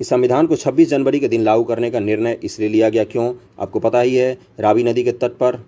कि संविधान को 26 जनवरी के दिन लागू करने का निर्णय इसलिए लिया गया। क्यों? आपको पता ही है, रावी नदी के तट पर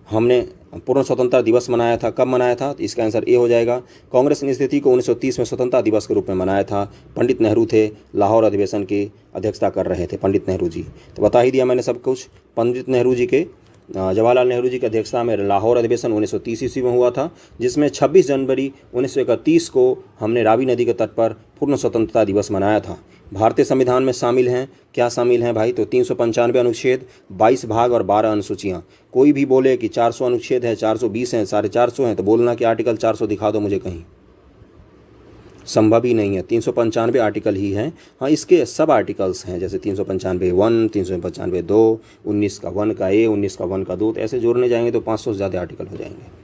हमने पूर्ण स्वतंत्रता दिवस मनाया था। कब मनाया था? तो इसका आंसर ए हो जाएगा। कांग्रेस ने इस तिथि को 1930 में स्वतंत्रता दिवस के रूप में मनाया था। पंडित नेहरू थे, लाहौर अधिवेशन की अध्यक्षता कर रहे थे पंडित नेहरू जी। तो बता ही दिया मैंने सब कुछ। पंडित नेहरू जी के जवाहरलाल नेहरू जी की अध्यक्षता में लाहौर अधिवेशन 1930 ईस्वी में हुआ था, जिसमें 26 जनवरी 1931 को हमने रावी नदी के तट पर पूर्ण स्वतंत्रता दिवस मनाया था। भारतीय संविधान में शामिल हैं, क्या शामिल हैं भाई? तो 395 अनुच्छेद, 22 भाग और 12 अनुसूचियाँ। कोई भी बोले कि 400 अनुच्छेद है, 420 हैं, 450 हैं, तो बोलना कि आर्टिकल 400 दिखा दो मुझे कहीं। संभव ही नहीं है, 395 आर्टिकल ही हैं। हाँ, इसके सब आर्टिकल्स हैं, जैसे 395(1), 395(2), 19 का 1 का ए, 19 का 1 का 2, तो ऐसे जोड़ने जाएंगे तो 500 से ज़्यादा आर्टिकल हो जाएंगे।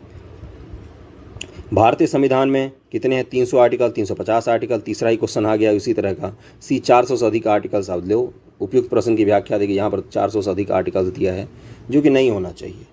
भारतीय संविधान में कितने हैं? 300 आर्टिकल, 350 आर्टिकल। तीसरा ही क्वेश्चन आ गया उसी तरह का, सी 400 से अधिक आर्टिकल्स। आप लो उपयुक्त प्रश्न की व्याख्या देखिए, यहाँ पर 400 से अधिक आर्टिकल्स दिया है, जो कि नहीं होना चाहिए।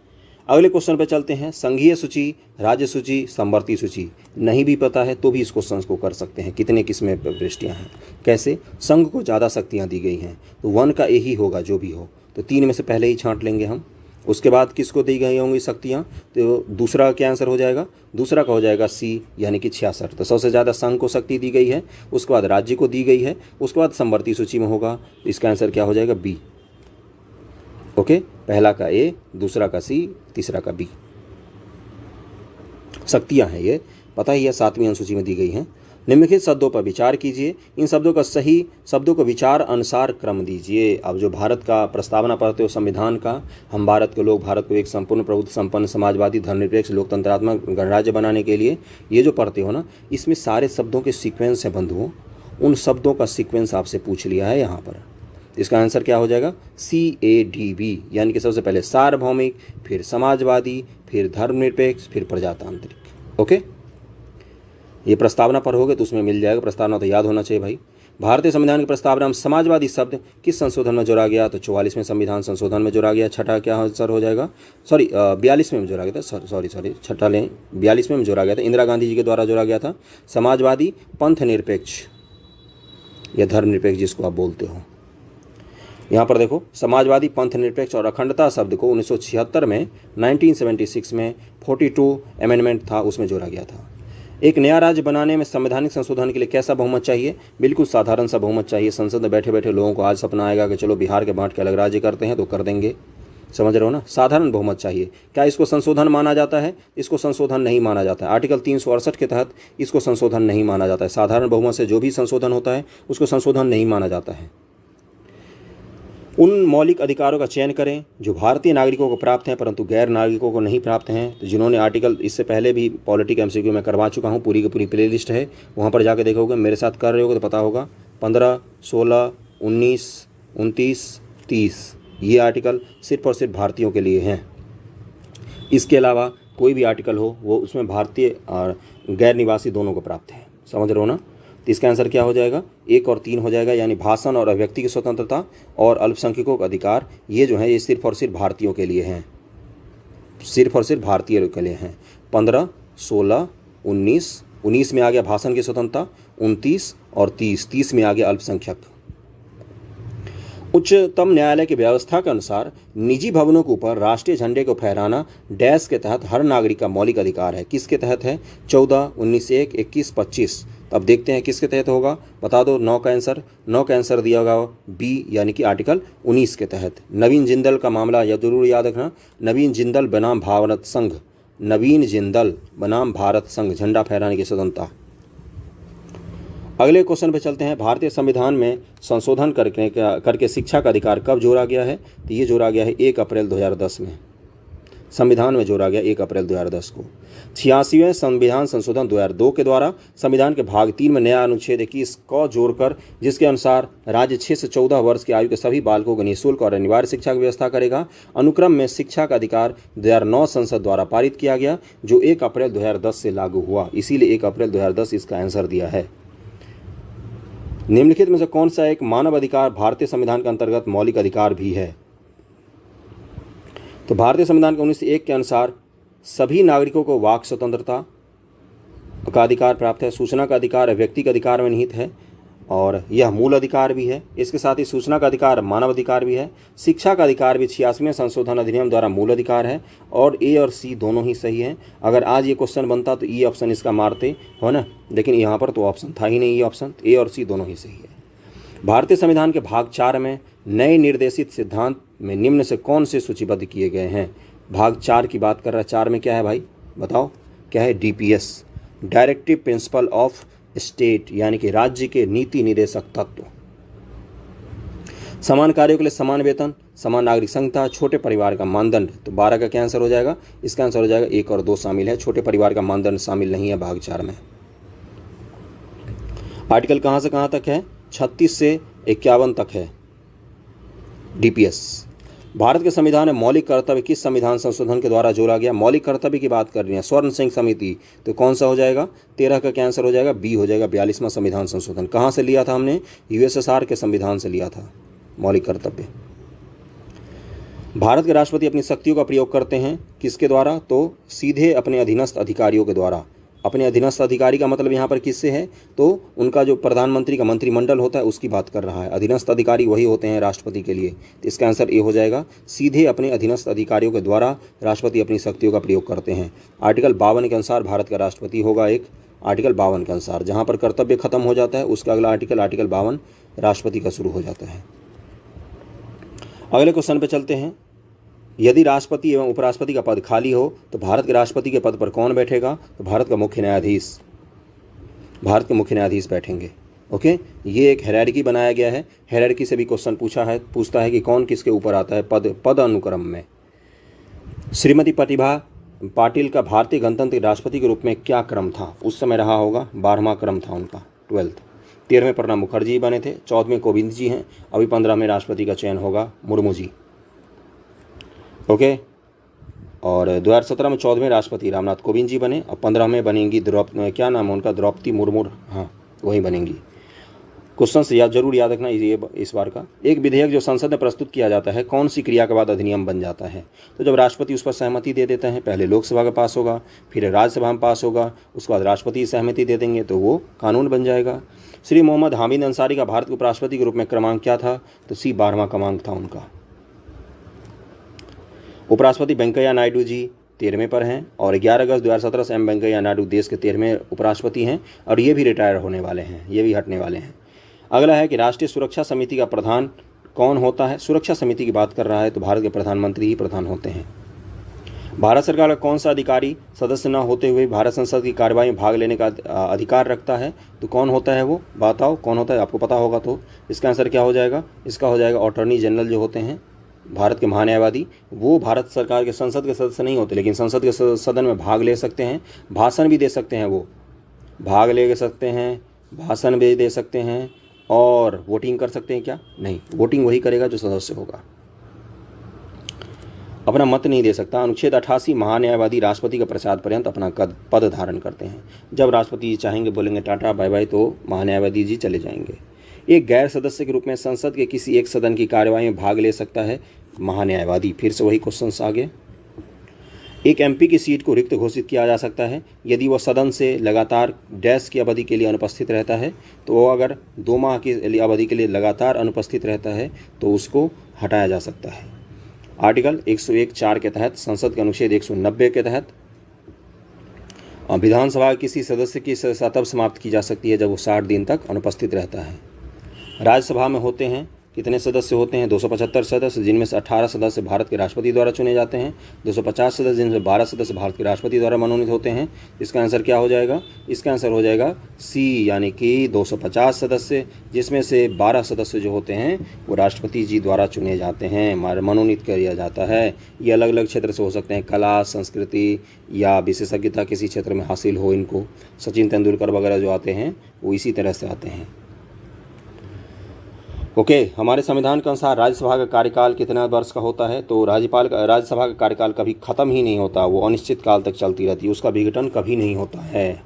अगले क्वेश्चन पर चलते हैं। संघीय सूची, राज्य सूची, समवर्ती सूची। नहीं भी पता है तो भी इस क्वेश्चन को कर सकते हैं। कितने किसमें प्रविष्टियाँ हैं? कैसे? संघ को ज़्यादा शक्तियाँ दी गई हैं, तो 1 का ए ही होगा जो भी हो, तो 3 में से पहले ही छांट लेंगे हम। उसके बाद किसको दी गई होंगी शक्तियाँ? तो दूसरा क्या आंसर हो जाएगा? दूसरा का हो जाएगा सी, यानी कि 66। तो सबसे ज़्यादा संघ को शक्ति दी गई है, उसके बाद राज्य को दी गई है, उसके बाद समवर्ती सूची में होगा, तो इसका आंसर क्या हो जाएगा? बी। ओके, पहला का ए, दूसरा का सी, तीसरा का बी। शक्तियाँ हैं ये, पता ही है, 7वीं अनुसूची में दी गई हैं। निम्नलिखित शब्दों पर विचार कीजिए, इन शब्दों का सही शब्दों को विचार अनुसार क्रम दीजिए। अब जो भारत का प्रस्तावना पढ़ते हो संविधान का, हम भारत के लोग भारत को एक संपूर्ण प्रभुत्व संपन्न समाजवादी धर्मनिरपेक्ष लोकतंत्रात्मक गणराज्य बनाने के लिए ये जो पढ़ते हो ना, इसमें सारे शब्दों के सीक्वेंस है बंधुओं। उन शब्दों का सीक्वेंस आपसे पूछ लिया है यहाँ पर। इसका आंसर क्या हो जाएगा? CADB, यानी कि सबसे पहले सार्वभौमिक, फिर समाजवादी, फिर धर्मनिरपेक्ष, फिर प्रजातांत्रिक। ओके, ये प्रस्तावना पढ़ोगे तो उसमें मिल जाएगा। प्रस्तावना तो याद होना चाहिए भाई। भारतीय संविधान की प्रस्तावना में समाजवादी शब्द किस संशोधन में जोड़ा गया? तो 44वें संविधान संशोधन में जोड़ा गया। छठा क्या आंसर हो जाएगा? 42वें में जोड़ा गया था। सॉरी छठा लें, 42वें में जोड़ा गया था। इंदिरा गांधी जी के द्वारा जोड़ा गया था। समाजवादी, पंथ निरपेक्ष या धर्मनिरपेक्ष जिसको आप बोलते हो। यहाँ पर देखो, समाजवादी, पंथ निरपेक्ष और अखंडता शब्द को 1976 में 1976 में 42 अमेंडमेंट था, उसमें जोड़ा गया था। एक नया राज्य बनाने में संवैधानिक संशोधन के लिए कैसा बहुमत चाहिए? बिल्कुल साधारण सा बहुमत चाहिए। संसद में बैठे बैठे लोगों को आज सपना आएगा कि चलो बिहार के बांट के अलग राज्य करते हैं, तो कर देंगे। समझ रहे हो ना? साधारण बहुमत चाहिए। क्या इसको संशोधन माना जाता है? इसको संशोधन नहीं माना जाता है। आर्टिकल 368 के तहत इसको संशोधन नहीं माना जाता है। साधारण बहुमत से जो भी संशोधन होता है उसको संशोधन नहीं माना जाता है। उन मौलिक अधिकारों का चयन करें जो भारतीय नागरिकों को प्राप्त हैं परंतु गैर नागरिकों को नहीं प्राप्त हैं। तो जिन्होंने आर्टिकल इससे पहले भी पॉलिटिक MCQ में करवा चुका हूँ, पूरी की पूरी प्लेलिस्ट है, वहाँ पर जाके देखोगे, मेरे साथ कर रहे होगे तो पता होगा। 15, 16, 19, 29, 30 ये आर्टिकल सिर्फ और सिर्फ भारतीयों के लिए हैं। इसके अलावा कोई भी आर्टिकल हो वो उसमें भारतीय और गैर निवासी दोनों को प्राप्त है। समझ रहे हो ना? तो इसका आंसर क्या हो जाएगा? 1 और 3 हो जाएगा, यानी भाषण और अभिव्यक्ति की स्वतंत्रता और अल्पसंख्यकों का अधिकार, ये जो है ये सिर्फ और सिर्फ भारतीयों के लिए हैं, सिर्फ और सिर्फ भारतीय के लिए हैं। 15, 16, 19 में आ गया भाषण की स्वतंत्रता, 29 और 30 में आ गया अल्पसंख्यक। उच्चतम न्यायालय की व्यवस्था के अनुसार निजी भवनों के ऊपर राष्ट्रीय झंडे को फहराना डैश के तहत हर नागरिक का मौलिक अधिकार है। किसके तहत है? 14, 19, 1, 21, 25। अब देखते हैं किसके तहत होगा, बता दो। 9 का आंसर दिया होगा बी, यानी कि आर्टिकल 19 के तहत। नवीन जिंदल का मामला यह जरूर याद रखना। नवीन जिंदल बनाम भारत संघ, नवीन जिंदल बनाम भारत संघ, झंडा फहराने की स्वतंत्रता। अगले क्वेश्चन पे चलते हैं। भारतीय संविधान में संशोधन करके शिक्षा का अधिकार कब जोड़ा गया है? तो ये जोड़ा गया है 1 अप्रैल 2010 में। संविधान में जोड़ा गया 1 अप्रैल 2010 को। 86वें संविधान संशोधन 2002 के द्वारा संविधान के भाग 3 में नया अनुच्छेद 21 को जोड़कर, जिसके अनुसार राज्य 6 से 14 वर्ष की आयु के सभी बालकों को निःशुल्क और अनिवार्य शिक्षा की व्यवस्था करेगा। अनुक्रम में शिक्षा का अधिकार 2009 संसद द्वारा पारित किया गया, जो 1 अप्रैल 2010 से लागू हुआ। इसीलिए 1 अप्रैल 2010 इसका आंसर दिया है। निम्नलिखित में से कौन सा एक मानव अधिकार भारतीय संविधान के अंतर्गत मौलिक अधिकार भी है? तो भारतीय संविधान के 1901 के अनुसार सभी नागरिकों को वाक स्वतंत्रता का अधिकार प्राप्त है। सूचना का अधिकार व्यक्ति के अधिकार में निहित है। और यह मूल अधिकार भी है। इसके साथ ही सूचना का अधिकार मानव अधिकार भी है। शिक्षा का अधिकार भी 86वें संशोधन अधिनियम द्वारा मूल अधिकार है। और ए और सी दोनों ही सही हैं। अगर आज ये क्वेश्चन बनता तो ई ऑप्शन इसका मारते हो ना, लेकिन यहाँ पर तो ऑप्शन था ही नहीं, ई ऑप्शन। ए और सी दोनों ही सही है। भारतीय संविधान के भाग 4 में नए निर्देशित सिद्धांत में निम्न से कौन से सूचीबद्ध किए गए हैं? भाग 4 की बात कर रहा है। 4 में क्या है भाई, बताओ क्या है? DPS, directive principle of state, यानी कि राज्य के नीति निर्देशक तत्व। समान कार्यों के लिए समान वेतन, समान नागरिक संहिता, छोटे परिवार का मानदंड। तो 12 का क्या आंसर हो जाएगा? इसका आंसर हो जाएगा 1 और 2 शामिल है। छोटे परिवार का मानदंड शामिल नहीं है भाग 4 में। आर्टिकल कहां से कहां तक है? 36 से 51 तक है डीपीएस। भारत के संविधान में मौलिक कर्तव्य किस संविधान संशोधन के द्वारा जोड़ा गया? मौलिक कर्तव्य की बात कर रही है स्वर्ण सिंह समिति, तो कौन सा हो जाएगा? 13 का क्या आंसर हो जाएगा? बी हो जाएगा, 42वां संविधान संशोधन। कहाँ से लिया था हमने? यूएसएसआर के संविधान से लिया था मौलिक कर्तव्य। भारत के राष्ट्रपति अपनी शक्तियों का प्रयोग करते हैं किसके द्वारा? तो सीधे अपने अधीनस्थ अधिकारियों के द्वारा। अपने अधीनस्थ अधिकारी का मतलब यहाँ पर किससे है? तो उनका जो प्रधानमंत्री का मंत्रिमंडल होता है उसकी बात कर रहा है। अधीनस्थ अधिकारी वही होते हैं राष्ट्रपति के लिए। तो इसका आंसर ए हो जाएगा, सीधे अपने अधीनस्थ अधिकारियों के द्वारा राष्ट्रपति अपनी शक्तियों का प्रयोग करते हैं। आर्टिकल 52 के अनुसार भारत का राष्ट्रपति होगा एक, आर्टिकल 52 के अनुसार। जहाँ पर कर्तव्य खत्म हो जाता है उसका अगला आर्टिकल 52 राष्ट्रपति का शुरू हो जाता है। अगले क्वेश्चन पर चलते हैं। यदि राष्ट्रपति एवं उपराष्ट्रपति का पद खाली हो तो भारत के राष्ट्रपति के पद पर कौन बैठेगा? तो भारत के मुख्य न्यायाधीश बैठेंगे। ओके, ये एक हायरार्की बनाया गया है। हायरार्की से भी क्वेश्चन पूछता है कि कौन किसके ऊपर आता है पद अनुक्रम में। श्रीमती प्रतिभा पाटिल का भारतीय गणतंत्र राष्ट्रपति के रूप में क्या क्रम था? उस समय रहा होगा 12वां क्रम था उनका, 12th। 13वें प्रणब मुखर्जी बने थे, 14वें कोविंद जी हैं, अभी 15वें राष्ट्रपति का चयन होगा मुर्मू जी। ओके, और 2017 में 14वें राष्ट्रपति रामनाथ कोविंद जी बने, और 15 में बनेंगी क्या नाम है उनका? द्रौपदी मुर्मू, हाँ वही बनेंगी। क्वेश्चन से जरूर याद रखना ये इस बार का। एक विधेयक जो संसद में प्रस्तुत किया जाता है कौन सी क्रिया के बाद अधिनियम बन जाता है? तो जब राष्ट्रपति उस पर सहमति दे देते हैं, पहले लोकसभा का पास होगा, फिर राज्यसभा में पास होगा, उसके बाद राष्ट्रपति सहमति दे देंगे तो वो कानून बन जाएगा। श्री मोहम्मद हामिद अंसारी का भारत के उपराष्ट्रपति के रूप में क्रमांक क्या था? तो सी 12वां क्रमांक था उनका। उपराष्ट्रपति वेंकैया नायडू जी 13वें पर हैं, और 11 अगस्त 2017 से एम वेंकैया नायडू देश के 13वें उपराष्ट्रपति हैं, और ये भी रिटायर होने वाले हैं, ये भी हटने वाले हैं। अगला है कि राष्ट्रीय सुरक्षा समिति का प्रधान कौन होता है? सुरक्षा समिति की बात कर रहा है तो भारत के प्रधानमंत्री ही प्रधान होते हैं। भारत सरकार का कौन सा अधिकारी सदस्य न होते हुए भारत संसद की कार्यवाही में भाग लेने का अधिकार रखता है? तो कौन होता है वो? बताओ कौन होता है, आपको पता होगा तो। इसका आंसर क्या हो जाएगा? इसका हो जाएगा अटॉर्नी जनरल जो होते हैं भारत के महान्यायवादी। वो भारत सरकार के संसद के सदस्य नहीं होते, लेकिन संसद के सदन में भाग ले सकते हैं, भाषण भी दे सकते हैं। वो भाग ले सकते हैं, भाषण भी दे सकते हैं, और वोटिंग कर सकते हैं क्या? नहीं, वोटिंग वही करेगा जो सदस्य होगा, अपना मत नहीं दे सकता। अनुच्छेद 88 महान्यायवादी राष्ट्रपति के प्रसाद पर्यंत अपना पद धारण करते हैं। जब राष्ट्रपति जी चाहेंगे बोलेंगे टाटा बाय बाय तो महान्यायवादी जी चले जाएंगे। एक गैर सदस्य के रूप में संसद के किसी एक सदन की कार्यवाही में भाग ले सकता है महान्यायवादी। फिर से वही क्वेश्चन आगे। एक एमपी की सीट को रिक्त घोषित किया जा सकता है यदि वह सदन से लगातार डैश की अवधि के लिए अनुपस्थित रहता है। तो वो अगर 2 माह की अवधि के लिए लगातार अनुपस्थित रहता है तो उसको हटाया जा सकता है। आर्टिकल 101(4) के तहत, संसद के अनुच्छेद 190 के तहत विधानसभा किसी सदस्य की सदस्यता तब समाप्त की जा सकती है जब वो 60 दिन तक अनुपस्थित रहता है। राज्यसभा में होते हैं कितने सदस्य होते हैं? 275 सदस्य, जिनमें से 18 सदस्य भारत के राष्ट्रपति द्वारा चुने जाते हैं। 250 सदस्य, जिनमें 12 सदस्य भारत के राष्ट्रपति द्वारा मनोनीत होते हैं। इसका आंसर क्या हो जाएगा? इसका आंसर हो जाएगा सी, यानी कि 250 सदस्य, जिसमें से 12 सदस्य जो होते हैं वो राष्ट्रपति जी द्वारा चुने जाते हैं, मनोनीत किया जाता है। ये अलग अलग क्षेत्र से हो सकते हैं, कला, संस्कृति या विशेषज्ञता किसी क्षेत्र में हासिल हो इनको। सचिन तेंदुलकर वगैरह जो आते हैं वो इसी तरह से आते हैं। ओके, हमारे संविधान के अनुसार राज्यसभा का कार्यकाल कितना वर्ष का होता है? तो राज्यसभा का कार्यकाल कभी ख़त्म ही नहीं होता, वो अनिश्चित काल तक चलती रहती है, उसका विघटन कभी नहीं होता है।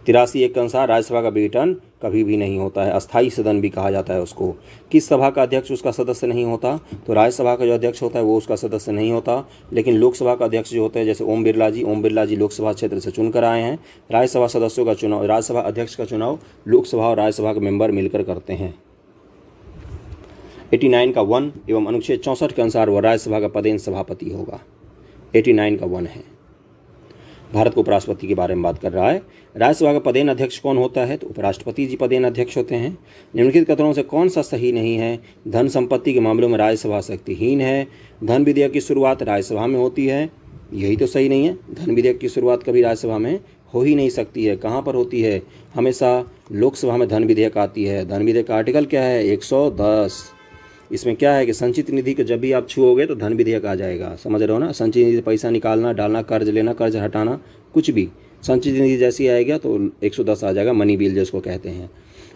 83(1) के अनुसार राज्यसभा का विघटन कभी भी नहीं होता है। अस्थाई सदन भी कहा जाता है उसको। किस सभा का अध्यक्ष उसका सदस्य नहीं होता? तो राज्यसभा का जो अध्यक्ष होता है वो उसका सदस्य नहीं होता। लेकिन लोकसभा का अध्यक्ष जो होता है, जैसे ओम बिरला जी लोकसभा क्षेत्र से चुनकर आए हैं। राज्यसभा सदस्यों का चुनाव, राज्यसभा अध्यक्ष का चुनाव लोकसभा और राज्यसभा के मेंबर मिलकर करते हैं। 89 का 1 एवं अनुच्छेद 64 के अनुसार वह राज्यसभा का पदेन सभापति होगा। 89 का 1 है। भारत को उपराष्ट्रपति के बारे में बात कर रहा है। राज्यसभा का पदेन अध्यक्ष कौन होता है? तो उपराष्ट्रपति जी पदेन अध्यक्ष होते हैं। निम्नलिखित कथनों से कौन सा सही नहीं है? धन संपत्ति के मामलों में राज्यसभा शक्तिहीन है। धन विधेयक की शुरुआत राज्यसभा में होती है, यही तो सही नहीं है। धन विधेयक की शुरुआत कभी राज्यसभा में हो ही नहीं सकती है। कहाँ पर होती है? हमेशा लोकसभा में धन विधेयक आती है। धन विधेयक का आर्टिकल क्या है? 110। इसमें क्या है कि संचित निधि को जब भी आप छुओगे तो धन विधेयक आ जाएगा। समझ रहे हो ना? संचित निधि पैसा निकालना, डालना, कर्ज लेना, कर्ज हटाना, कुछ भी संचित निधि जैसी आएगा तो 110 आ जाएगा, मनी बिल जिसको कहते हैं।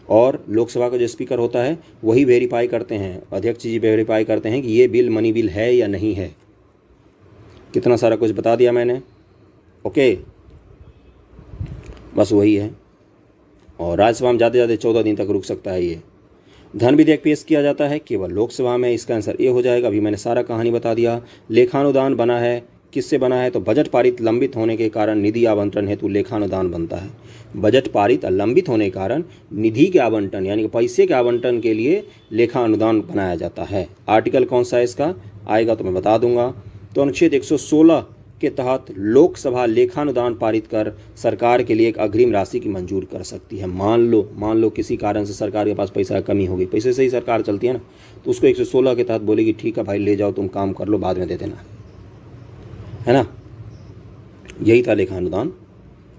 और लोकसभा का जो स्पीकर होता है वही वेरीफाई करते हैं, अध्यक्ष जी वेरीफाई करते हैं कि ये बिल मनी बिल है या नहीं है। कितना सारा कुछ बता दिया मैंने। ओके, बस वही है। और राज्यसभा में ज़्यादा से ज़्यादा 14 दिन तक रुक सकता है ये। धन विधेयक पेश किया जाता है केवल लोकसभा में। इसका आंसर ए हो जाएगा। अभी मैंने सारा कहानी बता दिया। लेखानुदान बना है, किससे बना है? तो बजट पारित लंबित होने के कारण निधि आवंटन हेतु लेखानुदान बनता है। बजट पारित लंबित होने के कारण निधि के आवंटन यानी कि पैसे के आवंटन के लिए लेखा अनुदान बनाया जाता है। आर्टिकल कौन सा है इसका आएगा तो मैं बता दूंगा। तो अनुच्छेद 116 के तहत लोकसभा लेखानुदान पारित कर सरकार के लिए एक अग्रिम राशि की मंजूर कर सकती है। मान लो किसी कारण से सरकार के पास पैसा कमी हो गई, पैसे से ही सरकार चलती है ना, तो उसको 116 के तहत बोलेगी ठीक है भाई ले जाओ, तुम काम कर लो, बाद में दे देना, है ना। यही था लेखानुदान।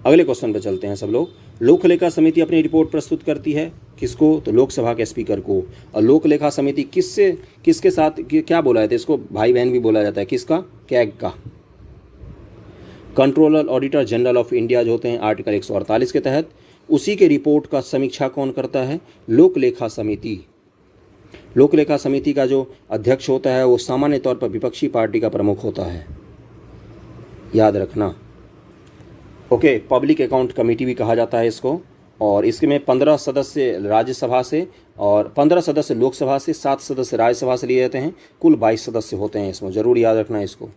अगले क्वेश्चन पे चलते हैं सब लोग। लोक लेखा समिति अपनी रिपोर्ट प्रस्तुत करती है किसको? तो लोकसभा के स्पीकर को। और लोक लेखा समिति किसके साथ क्या बोला जाता है? इसको भाई बहन भी बोला जाता है। किसका? कैग का। Controller auditor general of India जो होते हैं आर्टिकल 148 के तहत, उसी के रिपोर्ट का समीक्षा कौन करता है? लोक लेखा समिति। लोक लेखा समिति का जो अध्यक्ष होता है वो सामान्य तौर पर विपक्षी पार्टी का प्रमुख होता है, याद रखना। ओके, पब्लिक अकाउंट कमेटी भी कहा जाता है इसको। और इसमें 15 सदस्य राज्यसभा से और 15 सदस्य लोकसभा से, 7 सदस्य राज्यसभा से लिए जाते हैं। कुल 22 सदस्य होते हैं इसमें, जरूर याद रखना है इसको।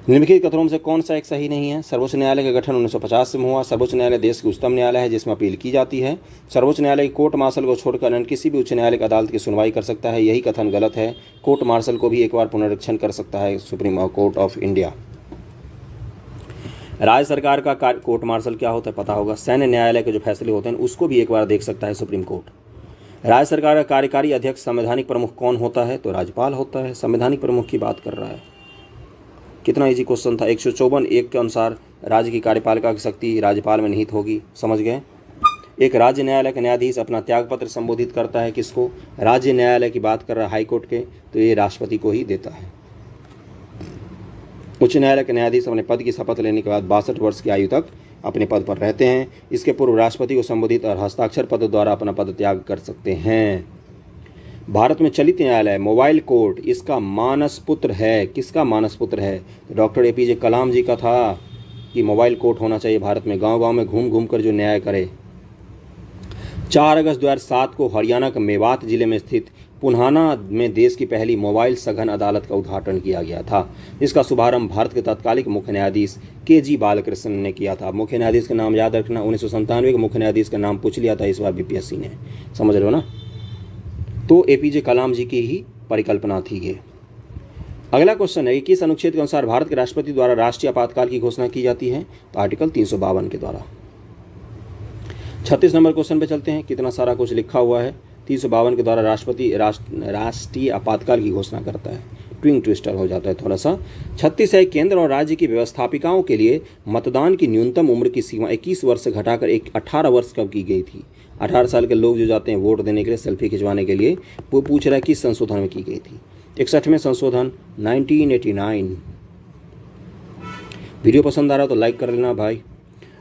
निम्नलिखित कथनों में से कौन सा एक सही नहीं है? सर्वोच्च न्यायालय का गठन 1950 में हुआ। सर्वोच्च न्यायालय देश की उच्चतम न्यायालय है जिसमें अपील की जाती है। सर्वोच्च न्यायालय कोर्ट मार्शल को छोड़कर अन्य किसी भी उच्च न्यायालय की अदालत की सुनवाई कर सकता है। यही कथन गलत है। कोर्ट मार्शल को भी एक बार पुनरीक्षण कर सकता है सुप्रीम कोर्ट ऑफ इंडिया। राज्य सरकार का कोर्ट मार्शल क्या होता है पता होगा। सैन्य न्यायालय के जो फैसले होते हैं उसको भी एक बार देख सकता है सुप्रीम कोर्ट। राज्य सरकार का कार्यकारी अध्यक्ष संवैधानिक प्रमुख कौन होता है? तो राज्यपाल होता है। संवैधानिक प्रमुख की बात कर रहा है। कितना इजी क्वेश्चन था। 154(1) के अनुसार राज्य की कार्यपालिका की शक्ति राज्यपाल में निहित होगी। समझ गए। एक राज्य न्यायालय का न्यायाधीश अपना त्यागपत्र संबोधित करता है किसको? राज्य न्यायालय की बात कर रहा है, हाईकोर्ट के, तो ये राष्ट्रपति को ही देता है। उच्च न्यायालय के न्यायाधीश अपने पद की शपथ लेने के बाद 62 वर्ष की आयु तक अपने पद पर रहते हैं। इसके पूर्व राष्ट्रपति को संबोधित और हस्ताक्षर पद द्वारा अपना पद त्याग कर सकते हैं। भारत में चलित न्यायालय मोबाइल कोर्ट, इसका मानस पुत्र है। किसका मानस पुत्र है? तो डॉक्टर APJ कलाम जी का था कि मोबाइल कोर्ट होना चाहिए भारत में, गांव-गांव में घूम घूम कर जो न्याय करे। 4 अगस्त 2007 को हरियाणा के मेवात जिले में स्थित पुन्हाना में देश की पहली मोबाइल सघन अदालत का उद्घाटन किया गया था। इसका शुभारंभ भारत के तत्कालिक मुख्य न्यायाधीश KG बालकृष्णन ने किया था। मुख्य न्यायाधीश का नाम याद रखना। 1997 के मुख्य न्यायाधीश का नाम पूछ लिया था इस बार BPSC ने। समझ रहे हो ना। तो APJ कलाम जी की ही परिकल्पना थी ये। अगला क्वेश्चन है, किस अनुच्छेद के अनुसार भारत के राष्ट्रपति द्वारा राष्ट्रीय आपातकाल की घोषणा की जाती है? तो आर्टिकल 352 के द्वारा। 36 नंबर क्वेश्चन पे चलते हैं। कितना सारा कुछ लिखा हुआ है। 352 के द्वारा राष्ट्रपति राष्ट्रीय आपातकाल की घोषणा करता है। ट्विंग ट्विस्टर हो जाता है थोड़ा सा। 36 है, केंद्र और राज्य की व्यवस्थापिकाओं के लिए मतदान की न्यूनतम उम्र की सीमा 21 वर्ष से घटाकर 18 वर्ष कब की गई थी? 18 साल के लोग जो जाते हैं वोट देने के लिए, सेल्फी खिंचवाने के लिए, वो पूछ रहा है किस संशोधन में की गई थी? 61वें संशोधन 1989। वीडियो पसंद आ रहा तो लाइक कर लेना भाई।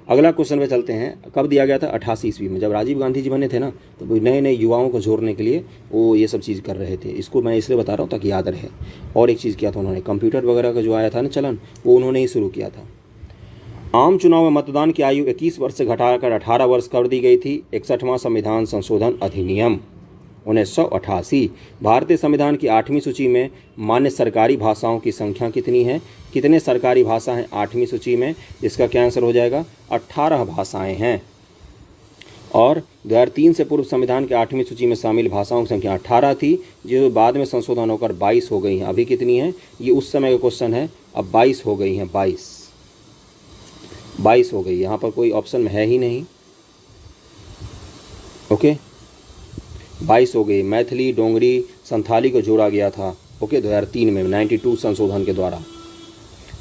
अगला क्वेश्चन पे चलते हैं। कब दिया गया था? 88 ईस्वी में, जब राजीव गांधी जी बने थे ना, तो नए नए युवाओं को जोड़ने के लिए वो ये सब चीज़ कर रहे थे। इसको मैं इसलिए बता रहा हूँ ताकि याद रहे। और एक चीज़ किया था उन्होंने, कंप्यूटर वगैरह का जो आया था ना चलन, वो उन्होंने ही शुरू किया था। आम चुनाव में मतदान की आयु 21 वर्ष से घटाकर 18 वर्ष कर दी गई थी। 61वां संविधान संशोधन अधिनियम 1988। भारतीय संविधान की 8वीं सूची में मान्य सरकारी भाषाओं की संख्या कितनी है? कितने सरकारी भाषा हैं 8वीं सूची में? इसका क्या आंसर हो जाएगा? 18 भाषाएं हैं। और 2003 से पूर्व संविधान के 8वीं सूची में शामिल भाषाओं की संख्या 18 थी, जो बाद में संशोधन होकर 22 हो गई हैं। अभी कितनी है? ये उस समय का क्वेश्चन है। अब 22 हो गई हैं। 22 हो गई। यहाँ पर कोई ऑप्शन में है ही नहीं। ओके, 22 हो गई। मैथिली, डोंगरी, संथाली को जोड़ा गया था। ओके, 2003 में 92 संशोधन के द्वारा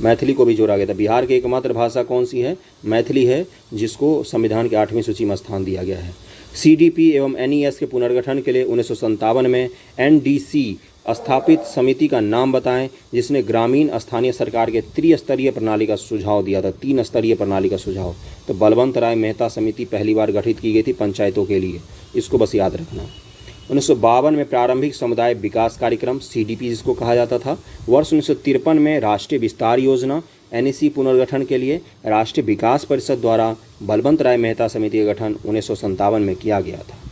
मैथिली को भी जोड़ा गया था। बिहार की एकमात्र भाषा कौन सी है? मैथिली है, जिसको संविधान की 8वीं सूची में स्थान दिया गया है। सीडीपी एवं एनईएस के पुनर्गठन के लिए 1957 में एनडीसी स्थापित समिति का नाम बताएं, जिसने ग्रामीण स्थानीय सरकार के त्रिस्तरीय प्रणाली का सुझाव दिया था। 3 स्तरीय प्रणाली का सुझाव। तो बलवंत राय मेहता समिति पहली बार गठित की गई थी पंचायतों के लिए। इसको बस याद रखना। 1952 में प्रारंभिक समुदाय विकास कार्यक्रम सीडीपी जिसको कहा जाता था। वर्ष 1953 में राष्ट्रीय विस्तार योजना एनईसी पुनर्गठन के लिए राष्ट्रीय विकास परिषद द्वारा बलवंत राय मेहता समिति का गठन 1957 में किया गया था।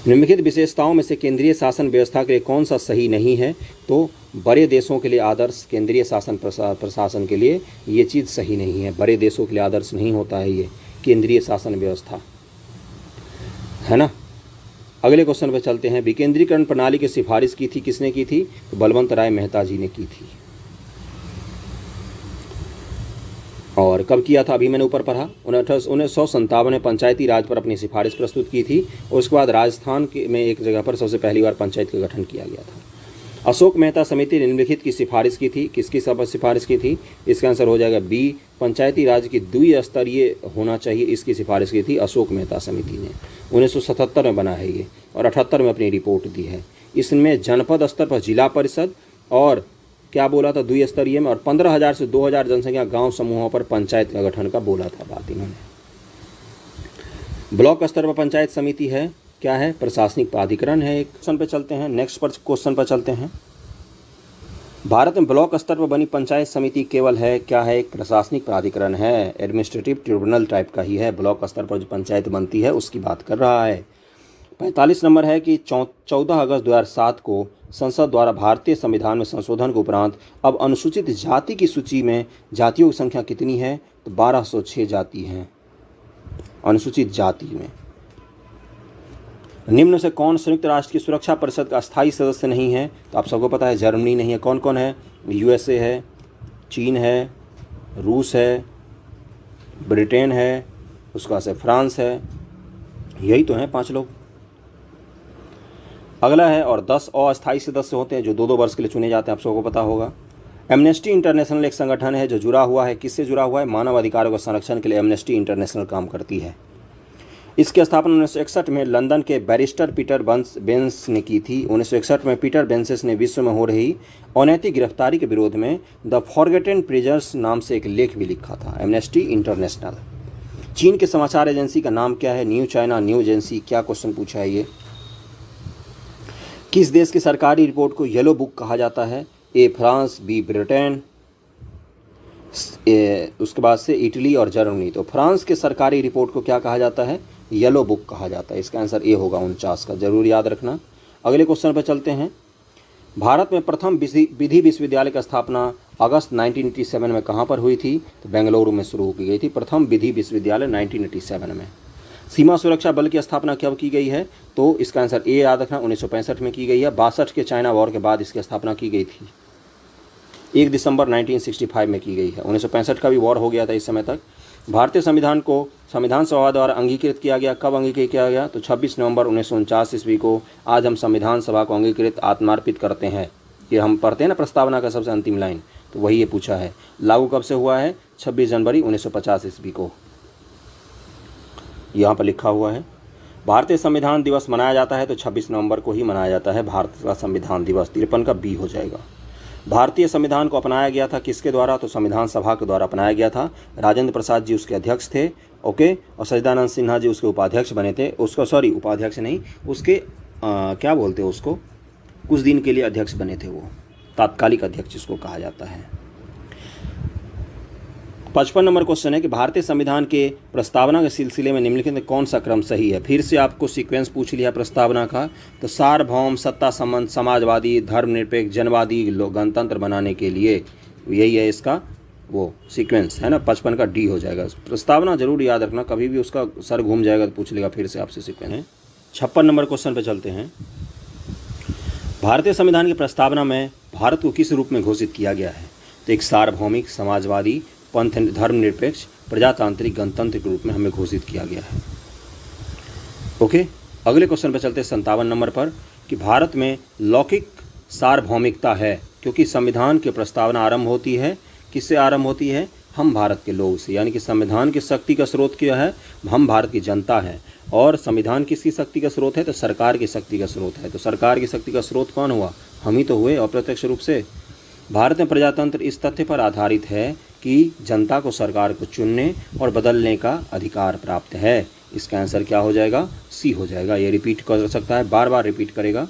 निम्नलिखित विशेषताओं में से केंद्रीय शासन व्यवस्था के लिए कौन सा सही नहीं है? तो बड़े देशों के लिए आदर्श केंद्रीय शासन प्रशासन के लिए ये चीज़ सही नहीं है। बड़े देशों के लिए आदर्श नहीं होता है ये केंद्रीय शासन व्यवस्था, है ना। अगले क्वेश्चन पर चलते हैं। विकेंद्रीकरण प्रणाली की सिफारिश की थी, किसने की थी? तो बलवंत राय मेहता जी ने की थी। और कब किया था? अभी मैंने ऊपर पढ़ा। 1957 में पंचायती राज पर अपनी सिफारिश प्रस्तुत की थी। और उसके बाद राजस्थान में एक जगह पर सबसे पहली बार पंचायत का गठन किया गया था। अशोक मेहता समिति ने निम्नलिखित की सिफारिश की थी। किसकी सिफारिश की थी? इसका आंसर हो जाएगा बी, पंचायती राज की द्विस्तरीय होना चाहिए। इसकी सिफारिश की थी अशोक मेहता समिति ने। 1977 में बना है ये, और 78 में अपनी रिपोर्ट दी है। इसमें जनपद स्तर पर जिला परिषद और क्या बोला था? द्विस्तरीय में। और 15,000 से 2,000 जनसंख्या गांव समूहों पर पंचायत का गठन का बोला था बात इन्होंने। ब्लॉक स्तर पर पंचायत समिति है, क्या है? प्रशासनिक प्राधिकरण है। एक क्वेश्चन पे चलते हैं, नेक्स्ट पर क्वेश्चन पर चलते हैं। भारत में ब्लॉक स्तर पर बनी पंचायत समिति केवल है, क्या है? एक प्रशासनिक प्राधिकरण है, एडमिनिस्ट्रेटिव ट्रिब्यूनल टाइप का ही है। ब्लॉक स्तर पर जो पंचायत बनती है उसकी बात कर रहा है। 45 नंबर है कि 14 अगस्त 2007 को संसद द्वारा भारतीय संविधान में संशोधन के उपरांत अब अनुसूचित जाति की सूची में जातियों की संख्या कितनी है? तो 1206 जाति हैं अनुसूचित जाति में। निम्न से कौन संयुक्त राष्ट्र की सुरक्षा परिषद का अस्थायी सदस्य नहीं है? तो आप सबको पता है, जर्मनी नहीं है। कौन कौन है? यूएसए है, चीन है, रूस है, ब्रिटेन है, उसका से फ्रांस है। यही तो हैं 5 लोग। अगला है, और 10 अस्थायी सदस्य होते हैं जो 2-2 वर्ष के लिए चुने जाते हैं। आप सबको पता होगा। एमनेस्टी इंटरनेशनल एक संगठन है जो जुड़ा हुआ है, किससे जुड़ा हुआ है? मानव अधिकारों के संरक्षण के लिए एमनेस्टी इंटरनेशनल काम करती है। इसकी स्थापना 1961 में लंदन के बैरिस्टर पीटर बेंस ने की थी। 1961 में पीटर बेंसेस ने विश्व में हो रही अनैतिक गिरफ्तारी के विरोध में द फॉरगेटन प्रिजनर्स नाम से एक लेख भी लिखा था। Amnesty international. चीन के समाचार एजेंसी का नाम क्या है? New China new agency. क्या क्वेश्चन पूछा है ये? किस देश की सरकारी रिपोर्ट को येलो बुक कहा जाता है? ए फ्रांस, बी ब्रिटेन, उसके बाद से इटली और जर्मनी। तो फ्रांस के सरकारी रिपोर्ट को क्या कहा जाता है? येलो बुक कहा जाता है। इसका आंसर ए होगा 49 का, जरूर याद रखना। अगले क्वेश्चन पर चलते हैं। भारत में प्रथम विधि विश्वविद्यालय की स्थापना अगस्त 1987 में कहाँ पर हुई थी? तो बेंगलुरु में शुरू की गई थी प्रथम विधि विश्वविद्यालय 1987 में। सीमा सुरक्षा बल की स्थापना कब की गई है? तो इसका आंसर ए याद रखना, 1965 में की गई है। 62 के चाइना वॉर के बाद इसकी स्थापना की गई थी। 1 दिसंबर 1965 में की गई है। 1965 का भी वॉर हो गया था इस समय तक। भारतीय संविधान को संविधान सभा द्वारा अंगीकृत किया गया। कब अंगीकृत किया गया? तो 26 नवंबर 1949 ईस्वी को। आज हम संविधान सभा को अंगीकृत आत्मार्पित करते हैं। ये हम पढ़ते हैं ना प्रस्तावना का सबसे अंतिम लाइन, तो वही ये पूछा है। लागू कब से हुआ है? 26 जनवरी 1950 ईस्वी को, यहाँ पर लिखा हुआ है। भारतीय संविधान दिवस मनाया जाता है तो 26 नवंबर को ही मनाया जाता है भारत का संविधान दिवस। 53 का बी हो जाएगा। भारतीय संविधान को अपनाया गया था किसके द्वारा? तो संविधान सभा के द्वारा अपनाया गया था। राजेंद्र प्रसाद जी उसके अध्यक्ष थे। ओके, और सच्चिदानंद सिन्हा जी उसके उपाध्यक्ष बने थे। उसको उपाध्यक्ष नहीं, उसके क्या बोलते हैं उसको, कुछ दिन के लिए अध्यक्ष बने थे वो, तात्कालिक अध्यक्ष जिसको कहा जाता है। 55 नंबर क्वेश्चन है कि भारतीय संविधान के प्रस्तावना के सिलसिले में निम्नलिखित में कौन सा क्रम सही है। फिर से आपको सीक्वेंस पूछ लिया प्रस्तावना का, तो सार्वभौम, सत्ता संबंध, समाजवादी, धर्मनिरपेक्ष, जनवादी, गणतंत्र बनाने के लिए, यही है इसका वो सीक्वेंस है ना। 55 का डी हो जाएगा। प्रस्तावना जरूर याद रखना, कभी भी उसका सर घूम जाएगा तो पूछ लेगा फिर से आपसे सीक्वेंस है। 56 नंबर क्वेश्चन पे चलते हैं। भारतीय संविधान की प्रस्तावना में भारत को किस रूप में घोषित किया गया है। तो एक सार्वभौमिक, समाजवादी, पंथ धर्मनिरपेक्ष, प्रजातांत्रिक, गणतंत्र के रूप में हमें घोषित किया गया है। ओके, अगले क्वेश्चन पर चलते हैं 57 नंबर पर कि भारत में लौकिक सार्वभौमिकता है, क्योंकि संविधान की प्रस्तावना आरंभ होती है, किससे आरंभ होती है, हम भारत के लोग से, यानी कि संविधान की शक्ति का स्रोत क्या है, हम भारत की जनता है। और संविधान किसकी शक्ति का स्रोत है, तो सरकार की शक्ति का स्रोत है। तो सरकार की शक्ति का स्रोत कौन हुआ, हम ही तो हुए अप्रत्यक्ष रूप से। भारत में प्रजातंत्र इस तथ्य पर आधारित है कि जनता को सरकार को चुनने और बदलने का अधिकार प्राप्त है। इसका आंसर क्या हो जाएगा, सी हो जाएगा। ये रिपीट कर सकता है, बार बार रिपीट करेगा।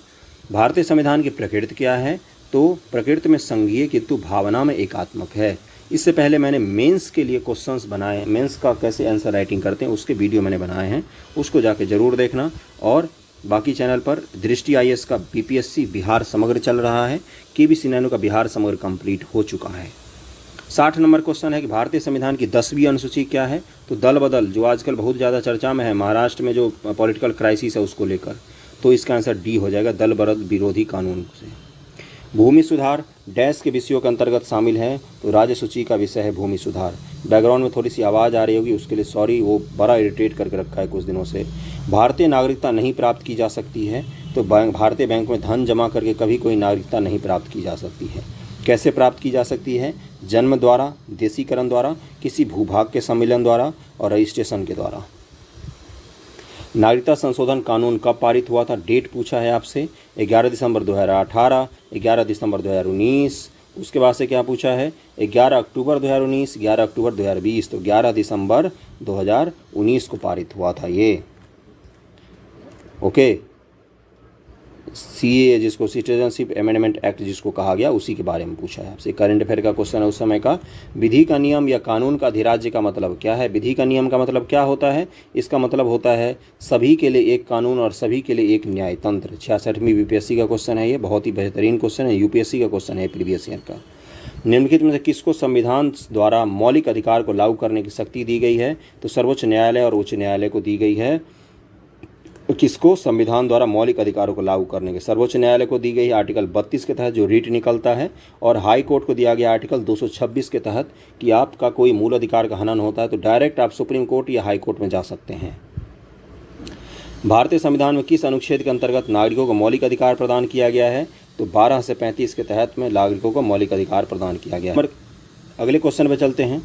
भारतीय संविधान की प्रकृति क्या है, तो प्रकृति में संघीय किंतु भावना में एकात्मक है। इससे पहले मैंने मेंस के लिए क्वेश्चंस बनाए, मेंस का कैसे आंसर राइटिंग करते हैं उसके वीडियो मैंने बनाए हैं, उसको जाके ज़रूर देखना। और बाकी चैनल पर दृष्टि आईएएस का बीपीएससी बिहार समग्र चल रहा है, केबीसी नैनो का बिहार समग्र कंप्लीट हो चुका है। 60 नंबर क्वेश्चन है कि भारतीय संविधान की 10वीं अनुसूची क्या है, तो दल बदल, जो आजकल बहुत ज़्यादा चर्चा में है, महाराष्ट्र में जो पॉलिटिकल क्राइसिस है उसको लेकर, तो इसका आंसर डी हो जाएगा, दल बदल विरोधी कानून से। भूमि सुधार डैश के विषयों के अंतर्गत शामिल है, तो राज्य सूची का विषय है भूमि सुधार। बैकग्राउंड में थोड़ी सी आवाज़ आ रही होगी, उसके लिए सॉरी, वो बड़ा इरिटेट करके रखा है कुछ दिनों से। भारतीय नागरिकता नहीं प्राप्त की जा सकती है, तो भारतीय बैंक में धन जमा करके कभी कोई नागरिकता नहीं प्राप्त की जा सकती है। कैसे प्राप्त की जा सकती है, जन्म द्वारा, देशीकरण द्वारा, किसी भूभाग के सम्मेलन द्वारा और रजिस्ट्रेशन के द्वारा। नागरिकता संशोधन कानून कब पारित हुआ था, डेट पूछा है आपसे, 11 दिसंबर 2018, 11 दिसंबर 2019। उसके बाद से क्या पूछा है, 11 अक्टूबर 2019, 11 अक्टूबर 2020, तो 11 दिसंबर 2019 को पारित हुआ था ये। ओके, सीए जिसको सिटीजनशिप अमेंडमेंट एक्ट जिसको कहा गया, उसी के बारे में पूछा है आपसे। करंट अफेयर का क्वेश्चन है उस समय का। विधि का नियम या कानून का अधिराज्य का मतलब क्या है। विधि का नियम का मतलब क्या होता है, इसका मतलब होता है सभी के लिए एक कानून और सभी के लिए एक न्यायतंत्र। 66वीं यूपीएससी का क्वेश्चन है ये, बहुत ही बेहतरीन क्वेश्चन है, यूपीएससी का क्वेश्चन है प्रीवियस ईयर का। निम्नलिखित में से किसको संविधान द्वारा मौलिक अधिकार को लागू करने की शक्ति दी गई है, तो सर्वोच्च न्यायालय और उच्च न्यायालय को दी गई है। किसको संविधान द्वारा मौलिक अधिकारों को लागू करने के, सर्वोच्च न्यायालय को दी गई आर्टिकल 32 के तहत जो रीट निकलता है, और हाई कोर्ट को दिया गया आर्टिकल 226 के तहत कि आपका कोई मूल अधिकार का हनन होता है तो डायरेक्ट आप सुप्रीम कोर्ट या हाई कोर्ट में जा सकते हैं। भारतीय संविधान में किस अनुच्छेद के अंतर्गत नागरिकों को मौलिक अधिकार प्रदान किया गया है, तो 12 से 35 के तहत में नागरिकों को मौलिक अधिकार प्रदान किया गया है। अगले क्वेश्चन पर चलते हैं।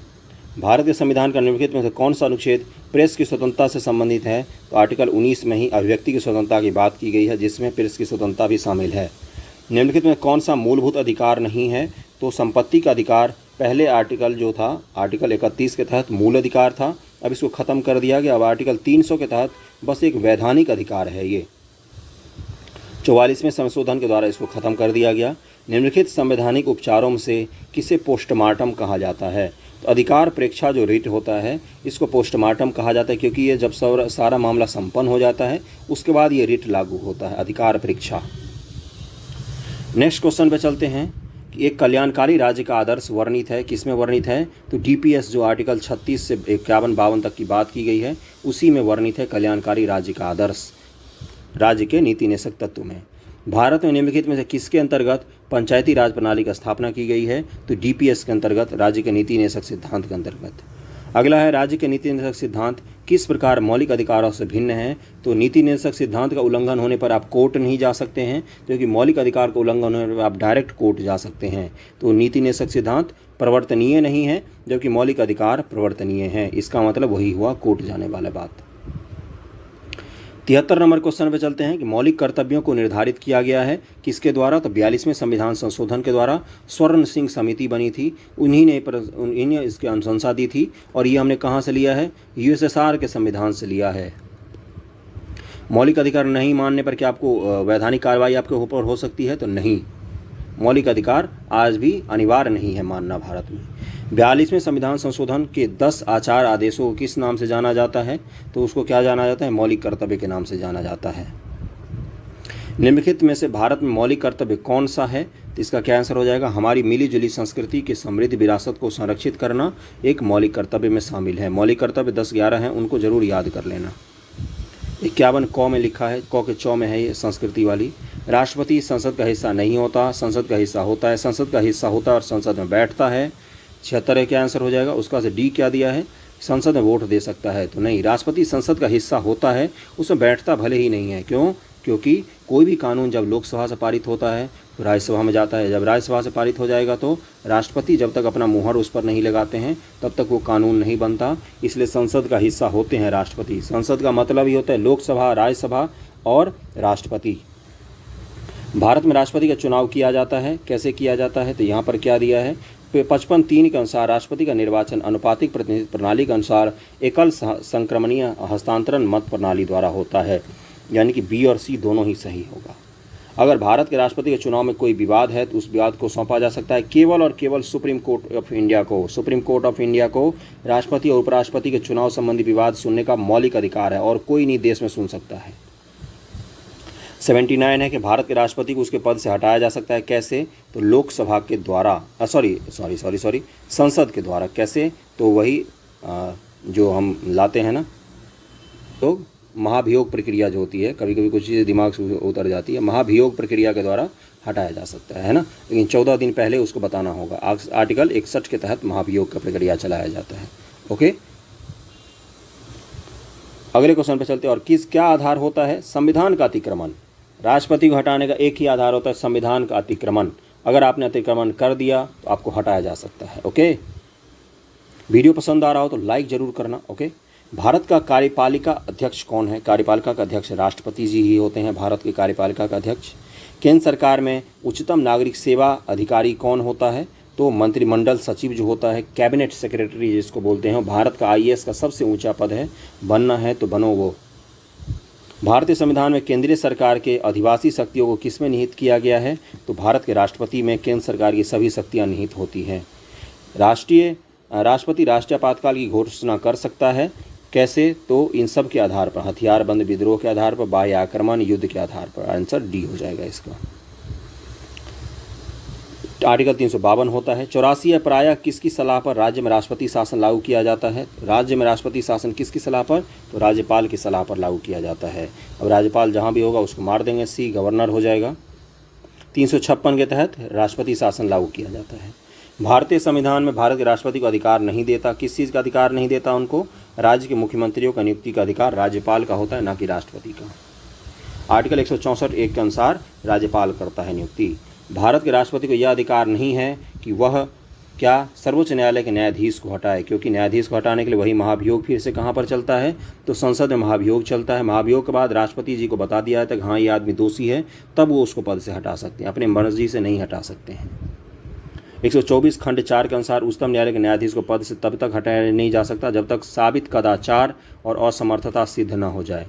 भारतीय संविधान का निम्नलिखित में से कौन सा अनुच्छेद प्रेस की स्वतंत्रता से संबंधित है, तो आर्टिकल 19 में ही अभिव्यक्ति की स्वतंत्रता की बात की गई है, जिसमें प्रेस की स्वतंत्रता भी शामिल है। निम्नलिखित में कौन सा मूलभूत अधिकार नहीं है, तो संपत्ति का अधिकार पहले आर्टिकल जो था आर्टिकल 31 के तहत मूल अधिकार था, अब इसको ख़त्म कर दिया गया। अब आर्टिकल 300 के तहत बस एक वैधानिक अधिकार है ये, 44वें संशोधन के द्वारा इसको ख़त्म कर दिया गया। निम्नलिखित संवैधानिक उपचारों में से किसे पोस्टमार्टम कहा जाता है, तो अधिकार प्रेक्षा जो रिट होता है इसको पोस्टमार्टम कहा जाता है, क्योंकि ये जब सारा मामला संपन्न हो जाता है उसके बाद ये रिट लागू होता है, अधिकार प्रेक्षा। नेक्स्ट क्वेश्चन पे चलते हैं कि एक कल्याणकारी राज्य का आदर्श वर्णित है, किसमें वर्णित है, तो डीपीएस जो आर्टिकल 36 से 51-52 तक की बात की गई है उसी में वर्णित है कल्याणकारी राज्य का आदर्श, राज्य के नीति निषेधक तत्व में। भारत में निम्नलिखित में से किसके अंतर्गत पंचायती राज प्रणाली की स्थापना की गई है, तो डीपीएस के अंतर्गत, राज्य के नीति निषेधक सिद्धांत के अंतर्गत। अगला है राज्य के नीति निषेधक सिद्धांत किस प्रकार मौलिक अधिकारों से भिन्न है, तो नीति निषेधक सिद्धांत का उल्लंघन होने पर आप कोर्ट नहीं जा सकते हैं, क्योंकि मौलिक अधिकार का उल्लंघन होने पर आप डायरेक्ट कोर्ट जा सकते हैं। तो नीति निषेधक सिद्धांत प्रवर्तनीय नहीं है, जबकि मौलिक अधिकार प्रवर्तनीय है, इसका मतलब वही हुआ कोर्ट जाने वाला बात। 73 नंबर क्वेश्चन पे चलते हैं कि मौलिक कर्तव्यों को निर्धारित किया गया है किसके द्वारा, तो 42वें संविधान संशोधन के द्वारा। स्वर्ण सिंह समिति बनी थी, उन्हीं ने इसकी अनुशंसा दी थी, और ये हमने कहाँ से लिया है, यूएसएसआर के संविधान से लिया है। मौलिक अधिकार नहीं मानने पर क्या आपको वैधानिक कार्रवाई आपके ऊपर हो सकती है, तो नहीं, मौलिक अधिकार आज भी अनिवार्य नहीं है मानना भारत में। 42वें संविधान संशोधन के 10 आचार आदेशों को किस नाम से जाना जाता है? तो उसको क्या जाना जाता है? मौलिक कर्तव्य के नाम से जाना जाता है। निम्नलिखित में से भारत में मौलिक कर्तव्य कौन सा है? तो इसका क्या आंसर हो जाएगा? हमारी मिली जुली संस्कृति की समृद्ध विरासत को संरक्षित करना एक मौलिक कर्तव्य में शामिल है। मौलिक कर्तव्य 10-11 हैं, उनको जरूर याद कर लेना। 51 क में लिखा है, क के चौ में है ये संस्कृति वाली। राष्ट्रपति संसद का हिस्सा नहीं होता, संसद का हिस्सा होता है। संसद का हिस्सा होता है और संसद में बैठता है। 76 क्या आंसर हो जाएगा? उसका से डी क्या दिया है? संसद में वोट दे सकता है, तो नहीं। राष्ट्रपति संसद का हिस्सा होता है, उसमें बैठता भले ही नहीं है। क्यों? क्योंकि कोई भी कानून जब लोकसभा से पारित होता है तो राज्यसभा में जाता है। जब राज्यसभा से पारित हो जाएगा तो राष्ट्रपति जब तक अपना मुहर उस पर नहीं लगाते हैं तब तक वो कानून नहीं बनता। इसलिए संसद का हिस्सा होते हैं राष्ट्रपति। संसद का मतलब ही होता है लोकसभा, राज्यसभा और राष्ट्रपति। भारत में राष्ट्रपति का चुनाव किया जाता है। कैसे किया जाता है? तो यहाँ पर क्या दिया है? 55(3) के अनुसार राष्ट्रपति का निर्वाचन अनुपातिक प्रतिनिधित्व प्रणाली के अनुसार एकल संक्रमणीय हस्तांतरण मत प्रणाली द्वारा होता है। यानी कि बी और सी दोनों ही सही होगा। अगर भारत के राष्ट्रपति के चुनाव में कोई विवाद है तो उस विवाद को सौंपा जा सकता है केवल और केवल सुप्रीम कोर्ट ऑफ इंडिया को। सुप्रीम कोर्ट ऑफ इंडिया को राष्ट्रपति और उपराष्ट्रपति के चुनाव संबंधी विवाद सुनने का मौलिक अधिकार है और कोई नहीं देश में सुन सकता है। 79 है कि भारत के राष्ट्रपति को उसके पद से हटाया जा सकता है। कैसे? तो लोकसभा के द्वारा, संसद के द्वारा। कैसे? तो वही जो हम लाते हैं ना, तो महाभियोग प्रक्रिया जो होती है, कभी कभी कुछ चीज़ें दिमाग से उतर जाती है, महाभियोग प्रक्रिया के द्वारा हटाया जा सकता है ना। लेकिन 14 दिन पहले उसको बताना होगा। आर्टिकल 61 के तहत महाभियोग का प्रक्रिया चलाया जाता है। ओके, अगले क्वेश्चन पे चलते हैं। और क्या आधार होता है? संविधान का अतिक्रमण। राष्ट्रपति को हटाने का एक ही आधार होता है, संविधान का अतिक्रमण। अगर आपने अतिक्रमण कर दिया तो आपको हटाया जा सकता है। ओके, वीडियो पसंद आ रहा हो तो लाइक जरूर करना। ओके, भारत का कार्यपालिका अध्यक्ष कौन है? कार्यपालिका का अध्यक्ष राष्ट्रपति जी ही होते हैं, भारत के कार्यपालिका का अध्यक्ष। केंद्र सरकार में उच्चतम नागरिक सेवा अधिकारी कौन होता है? तो मंत्रिमंडल सचिव जो होता है, कैबिनेट सेक्रेटरी जिसको बोलते हैं, भारत का IAS का सबसे ऊंचा पद है। बनना है तो बनो वो। भारतीय संविधान में केंद्रीय सरकार के अधिवासी शक्तियों को किसमें निहित किया गया है? तो भारत के राष्ट्रपति में केंद्र सरकार की सभी शक्तियाँ निहित होती हैं। राष्ट्रपति राष्ट्रीय आपातकाल की घोषणा कर सकता है। कैसे? तो इन सब के आधार पर, हथियारबंद विद्रोह के आधार पर, बाह्य आक्रमण, युद्ध के आधार पर। आंसर डी हो जाएगा इसका। आर्टिकल 352 होता है। 84 है, प्रायः किसकी सलाह पर राज्य में राष्ट्रपति शासन लागू किया जाता है? राज्य में राष्ट्रपति शासन किसकी सलाह पर? तो राज्यपाल की सलाह पर लागू किया जाता है। अब राज्यपाल जहाँ भी होगा उसको मार देंगे, सी गवर्नर हो जाएगा। 356 के तहत राष्ट्रपति शासन लागू किया जाता है। भारतीय संविधान में भारत के राष्ट्रपति को अधिकार नहीं देता। किस चीज़ का अधिकार नहीं देता उनको? राज्य के मुख्यमंत्रियों का नियुक्ति का अधिकार राज्यपाल का होता है, ना कि राष्ट्रपति का। आर्टिकल 164(1) के अनुसार राज्यपाल करता है नियुक्ति। भारत के राष्ट्रपति को यह अधिकार नहीं है कि वह क्या सर्वोच्च न्यायालय के न्यायाधीश को हटाए, क्योंकि न्यायाधीश को हटाने के लिए वही महाभियोग फिर से कहाँ पर चलता है? तो संसद में महाभियोग चलता है। महाभियोग के बाद राष्ट्रपति जी को बता दिया जाता है कि हाँ ये आदमी दोषी है, तब वो उसको पद से हटा सकते हैं, अपनी मर्जी से नहीं हटा सकते हैं। 124 खंड 4 के अनुसार उच्चतम न्यायालय के न्यायाधीश को पद से तब तक हटाया नहीं जा सकता जब तक साबित कदाचार और असमर्थता सिद्ध न हो जाए।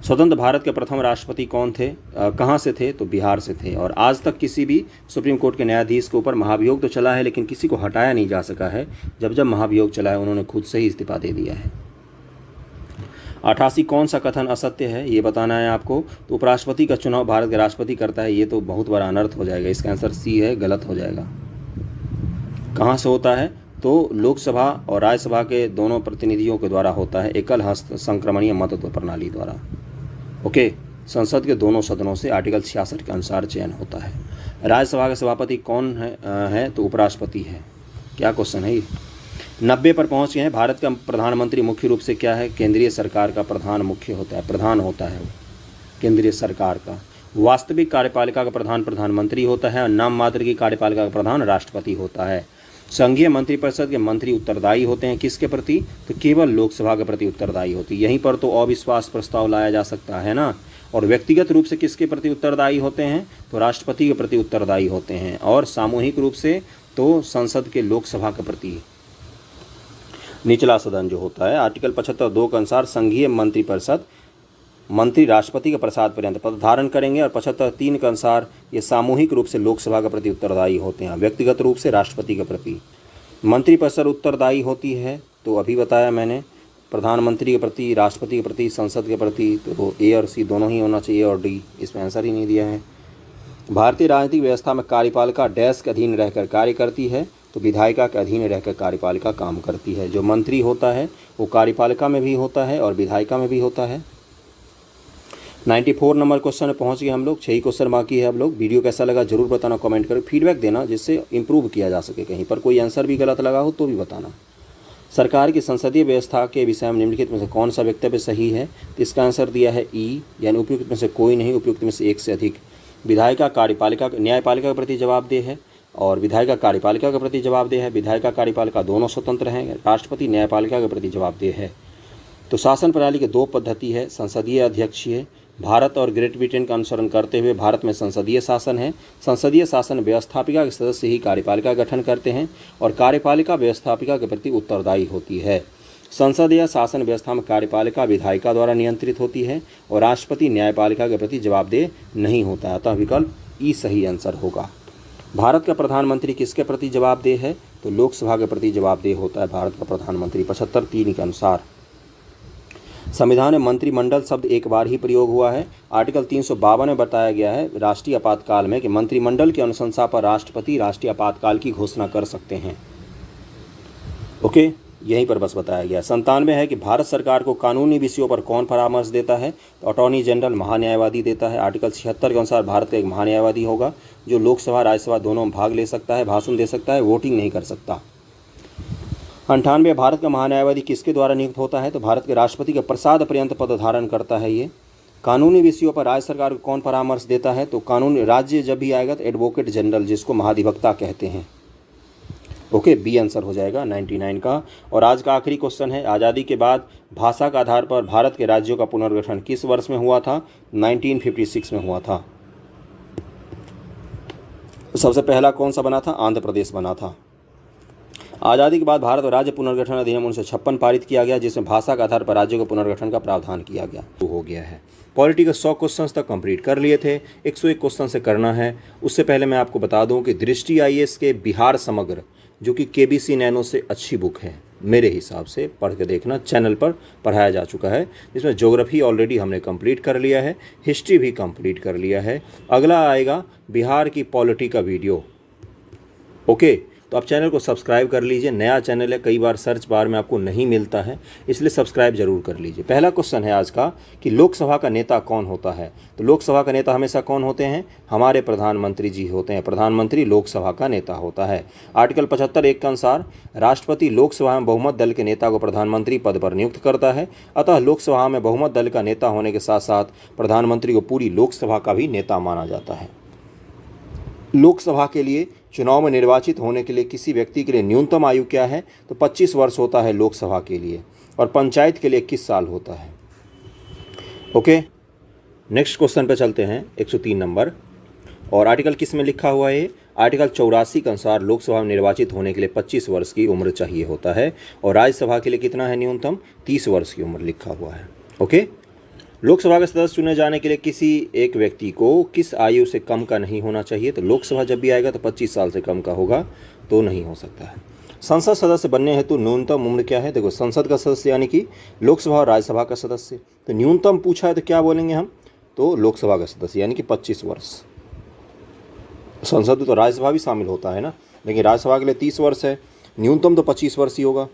स्वतंत्र भारत के प्रथम राष्ट्रपति कौन थे? कहाँ से थे? तो बिहार से थे। और आज तक किसी भी सुप्रीम कोर्ट के न्यायाधीश के ऊपर महाभियोग तो चला है लेकिन किसी को हटाया नहीं जा सका है। जब जब महाभियोग चला है उन्होंने खुद से ही इस्तीफा दे दिया है। 88 कौन सा कथन असत्य है ये बताना है आपको। तो उपराष्ट्रपति का चुनाव भारत के राष्ट्रपति करता है, ये तो बहुत बड़ा अनर्थ हो जाएगा। इसका आंसर सी है, गलत हो जाएगा। कहाँ से होता है? तो लोकसभा और राज्यसभा के दोनों प्रतिनिधियों के द्वारा होता है, एकल हस्त संक्रमणीय मतत्व प्रणाली द्वारा। ओके, संसद के दोनों सदनों से आर्टिकल 66 के अनुसार चयन होता है। राज्यसभा के सभापति कौन है? तो उपराष्ट्रपति है। क्या क्वेश्चन है ये? 90 पर पहुंच गए हैं। भारत का प्रधानमंत्री मुख्य रूप से क्या है? केंद्रीय सरकार का प्रधान मुख्य होता है, प्रधान होता है वो केंद्रीय सरकार का। वास्तविक कार्यपालिका का प्रधान प्रधानमंत्री होता है और नाम मात्र की कार्यपालिका का प्रधान राष्ट्रपति होता है। संघीय मंत्रिपरिषद के मंत्री उत्तरदायी होते हैं किसके प्रति? तो केवल लोकसभा के प्रति उत्तरदायी होती है। यहीं पर तो अविश्वास प्रस्ताव लाया जा सकता है ना। और व्यक्तिगत रूप से किसके प्रति उत्तरदायी होते हैं? तो राष्ट्रपति के प्रति उत्तरदायी होते हैं। और सामूहिक रूप से तो संसद के लोकसभा के प्रति निचला सदन जो होता है। आर्टिकल 75(2) के अनुसार संघीय मंत्रिपरिषद मंत्री राष्ट्रपति के प्रसाद पर्यंत पद धारण करेंगे और 75(3) के अनुसार ये सामूहिक रूप से लोकसभा के प्रति उत्तरदायी होते हैं, व्यक्तिगत रूप से राष्ट्रपति के प्रति। मंत्रिपरिषद उत्तरदायी होती है, तो अभी बताया मैंने, प्रधानमंत्री के प्रति, राष्ट्रपति के प्रति, संसद के प्रति, तो ए और सी दोनों ही होना चाहिए, और डी इसमें आंसर ही नहीं दिया है। भारतीय राजनीतिक व्यवस्था में कार्यपालिका डैश के अधीन रहकर कार्य करती है, तो विधायिका के अधीन रहकर कार्यपालिका काम करती है। जो मंत्री होता है वो कार्यपालिका में भी होता है और विधायिका में भी होता है। 94 नंबर क्वेश्चन में पहुंच गए हम लोग, 6 ही क्वेश्चन बाकी है। अब लोग वीडियो कैसा लगा जरूर बताना, कमेंट करो, फीडबैक देना जिससे इंप्रूव किया जा सके। कहीं पर कोई आंसर भी गलत लगा हो तो भी बताना। सरकार की संसदीय व्यवस्था के विषय में निम्नलिखित में से कौन सा वक्तव्य सही है? तो इसका आंसर दिया है ई, यानी उपयुक्त में से कोई नहीं, उपयुक्त में से एक से अधिक। विधायिका कार्यपालिका न्यायपालिका के प्रति जवाबदेह है और विधायिका कार्यपालिका के प्रति जवाबदेह है। विधायिका कार्यपालिका दोनों स्वतंत्र हैं। राष्ट्रपति न्यायपालिका के प्रति जवाबदेह है। तो शासन प्रणाली की 2 पद्धति है, संसदीय अध्यक्षीय। भारत और ग्रेट ब्रिटेन का अनुसरण करते हुए भारत में संसदीय शासन है। संसदीय शासन व्यवस्थापिका के सदस्य ही कार्यपालिका गठन करते हैं और कार्यपालिका व्यवस्थापिका के प्रति उत्तरदायी होती है। संसदीय शासन व्यवस्था में कार्यपालिका विधायिका द्वारा नियंत्रित होती है और राष्ट्रपति न्यायपालिका के प्रति जवाबदेह नहीं होता है। अतः विकल्प ई सही आंसर होगा। भारत का प्रधानमंत्री किसके प्रति जवाबदेह है? तो लोकसभा के प्रति जवाबदेह होता है भारत का प्रधानमंत्री, 75(3) के अनुसार। संविधान में मंत्रिमंडल शब्द एक बार ही प्रयोग हुआ है। आर्टिकल 352 में बताया गया है राष्ट्रीय आपातकाल में कि मंत्रिमंडल की अनुशंसा पर राष्ट्रपति राष्ट्रीय आपातकाल की घोषणा कर सकते हैं। ओके, यहीं पर बस बताया गया। 97 है कि भारत सरकार को कानूनी विषयों पर कौन परामर्श देता है? तो अटॉर्नी जनरल महान्यायवादी देता है। आर्टिकल 76 के अनुसार भारत का एक महान्यायवादी होगा जो लोकसभा राज्यसभा दोनों में भाग ले सकता है, भाषण दे सकता है, वोटिंग नहीं कर सकता। 98 भारत का महान्यायवादी किसके द्वारा नियुक्त होता है? तो भारत के राष्ट्रपति के प्रसाद पर्यंत पद धारण करता है ये। कानूनी विषयों पर राज्य सरकार को कौन परामर्श देता है? तो कानून राज्य जब भी आएगा तो एडवोकेट जनरल, जिसको महाधिवक्ता कहते हैं। ओके, बी आंसर हो जाएगा 99 का। और आज का आखिरी क्वेश्चन है, आज़ादी के बाद भाषा के आधार पर भारत के राज्यों का पुनर्गठन किस वर्ष में हुआ था? 1956 में हुआ था। सबसे पहला कौन सा बना था? आंध्र प्रदेश बना था। आज़ादी के बाद भारत राज्य पुनर्गठन अधिनियम 1956 पारित किया गया, जिसमें भाषा के आधार पर राज्यों के पुनर्गठन का प्रावधान किया गया। तो हो गया है। पॉलिटी के 100 क्वेश्चन तक कंप्लीट कर लिए थे, 101 क्वेश्चन से करना है। उससे पहले मैं आपको बता दूं कि दृष्टि IAS के बिहार समग्र, जो कि KBC नैनो से अच्छी बुक है मेरे हिसाब से, पढ़ के देखना, चैनल पर पढ़ाया जा चुका है। जिसमें ज्योग्राफी ऑलरेडी हमने कंप्लीट कर लिया है, हिस्ट्री भी कंप्लीट कर लिया है। अगला आएगा बिहार की पॉलिटी का वीडियो। ओके, तो आप चैनल को सब्सक्राइब कर लीजिए। नया चैनल है, कई बार सर्च बार में आपको नहीं मिलता है, इसलिए सब्सक्राइब जरूर कर लीजिए। पहला क्वेश्चन है आज का कि लोकसभा का नेता कौन होता है? तो लोकसभा का नेता हमेशा कौन होते हैं? हमारे प्रधानमंत्री जी होते हैं। प्रधानमंत्री लोकसभा का नेता होता है। आर्टिकल 75(1) के अनुसार राष्ट्रपति लोकसभा में बहुमत दल के नेता को प्रधानमंत्री पद पर नियुक्त करता है। अतः लोकसभा में बहुमत दल का नेता होने के साथ साथ प्रधानमंत्री को पूरी लोकसभा का भी नेता माना जाता है। लोकसभा के लिए चुनाव में निर्वाचित होने के लिए किसी व्यक्ति के लिए न्यूनतम आयु क्या है? तो 25 वर्ष होता है लोकसभा के लिए, और पंचायत के लिए 21 साल होता है। ओके, नेक्स्ट क्वेश्चन पे चलते हैं, 103 नंबर। और आर्टिकल किस में लिखा हुआ है? आर्टिकल 84 के अनुसार लोकसभा में निर्वाचित होने के लिए 25 वर्ष की उम्र चाहिए होता है, और राज्यसभा के लिए कितना है न्यूनतम? 30 वर्ष की उम्र लिखा हुआ है। ओके, लोकसभा के सदस्य चुने जाने के लिए किसी एक व्यक्ति को किस आयु से कम का नहीं होना चाहिए? तो लोकसभा जब भी आएगा तो 25 साल से कम का होगा, तो नहीं हो सकता है। संसद सदस्य बनने हेतु न्यूनतम उम्र क्या है? देखो, संसद का सदस्य यानी कि लोकसभा और राज्यसभा का सदस्य, तो न्यूनतम पूछा है तो क्या बोलेंगे हम? तो लोकसभा का सदस्य यानी कि 25 वर्ष। संसद तो राज्यसभा भी शामिल होता है ना, लेकिन राज्यसभा के लिए 30 वर्ष है, न्यूनतम तो 25 वर्ष ही होगा।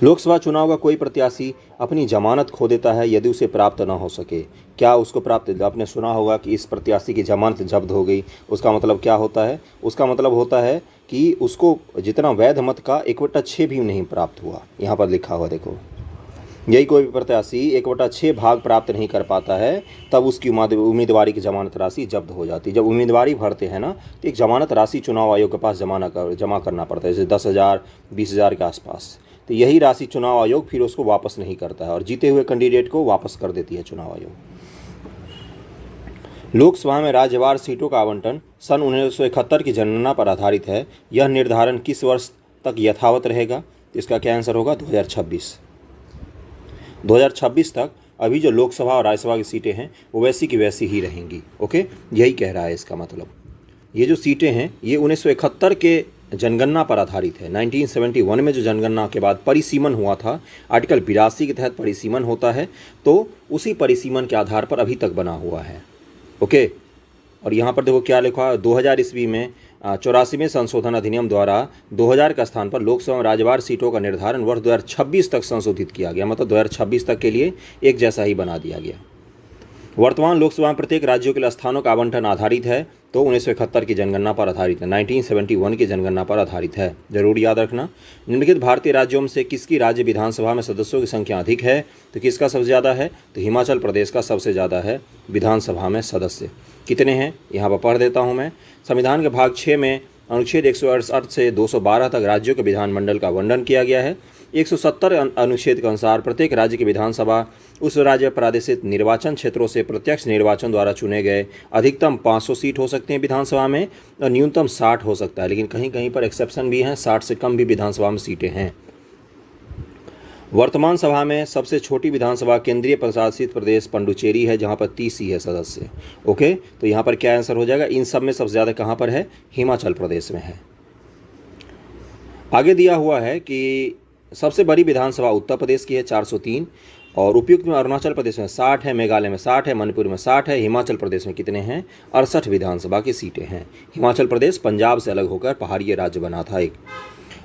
लोकसभा चुनाव का कोई प्रत्याशी अपनी जमानत खो देता है यदि उसे प्राप्त न हो सके। क्या उसको प्राप्त? आपने सुना होगा कि इस प्रत्याशी की जमानत जब्त हो गई, उसका मतलब क्या होता है? उसका मतलब होता है कि उसको जितना वैध मत का 1/6 भी नहीं प्राप्त हुआ। यहाँ पर लिखा हुआ देखो, यही कोई भी प्रत्याशी 1/6 भाग प्राप्त नहीं कर पाता है, तब उसकी उम्मीदवारी की जमानत राशि जब्त हो जाती है। जब उम्मीदवारी भरते हैं ना, तो एक जमानत राशि चुनाव आयोग के पास जमा करना पड़ता है, जैसे 10,000 20,000 के आसपास। तो यही राशि चुनाव आयोग फिर उसको वापस नहीं करता है, और जीते हुए कैंडिडेट को वापस कर देती है चुनाव आयोग। लोकसभा में राज्यवार सीटों का आवंटन सन 1971 की जनगणना पर आधारित है। यह निर्धारण किस वर्ष तक यथावत रहेगा? इसका क्या आंसर होगा? 2026। 2026 तक अभी जो लोकसभा और राज्यसभा की सीटें हैं वो वैसी की वैसी ही रहेंगी। ओके, यही कह रहा है इसका मतलब। ये जो सीटें हैं ये 1971 के जनगणना पर आधारित है। 1971 में जो जनगणना के बाद परिसीमन हुआ था, आर्टिकल 82 के तहत परिसीमन होता है, तो उसी परिसीमन के आधार पर अभी तक बना हुआ है। ओके, और यहाँ पर देखो क्या लिखा, 2000 ईस्वी में 84वें संशोधन अधिनियम द्वारा 2000 का स्थान पर लोकसभा में राज्यवार सीटों का निर्धारण वर्ष 2026 तक संशोधित किया गया, मतलब 2026 तक के लिए एक जैसा ही बना दिया गया। वर्तमान लोकसभा में प्रत्येक राज्यों के लिए स्थानों का आवंटन आधारित है, तो 1971 की जनगणना पर आधारित है, 1971 की जनगणना पर आधारित है। जरूर याद रखना। निम्नलिखित भारतीय राज्यों में से किसकी राज्य विधानसभा में सदस्यों की संख्या अधिक है, तो किसका सबसे ज़्यादा है, तो हिमाचल प्रदेश का सबसे ज़्यादा है विधानसभा में सदस्य। कितने हैं यहाँ पर पढ़ देता हूँ मैं। संविधान के भाग 6 में अनुच्छेद 168 से 212 तक राज्यों के विधानमंडल का वर्णन किया गया है। 170 अनुच्छेद के अनुसार प्रत्येक राज्य की विधानसभा उस राज्य प्रादेशिक निर्वाचन क्षेत्रों से प्रत्यक्ष निर्वाचन द्वारा चुने गए अधिकतम 500 सीट हो सकते हैं विधानसभा में, और न्यूनतम 60 हो सकता है, लेकिन कहीं कहीं पर एक्सेप्शन भी हैं, 60 से कम भी विधानसभा में सीटें हैं। वर्तमान सभा में सबसे छोटी विधानसभा केंद्रीय प्रशासित प्रदेश पंडुचेरी है, जहां पर 30 ही है सदस्य। ओके, तो यहाँ पर क्या आंसर हो जाएगा, इन सब में सबसे ज़्यादा कहाँ पर है, हिमाचल प्रदेश में है। आगे दिया हुआ है कि सबसे बड़ी विधानसभा उत्तर प्रदेश की है 403, और उपयुक्त में अरुणाचल प्रदेश में 60 है, मेघालय में 60 है, मणिपुर में 60 है, हिमाचल प्रदेश में कितने हैं, 68 विधानसभा की सीटें हैं। हिमाचल प्रदेश पंजाब से अलग होकर पहाड़ी राज्य बना था एक।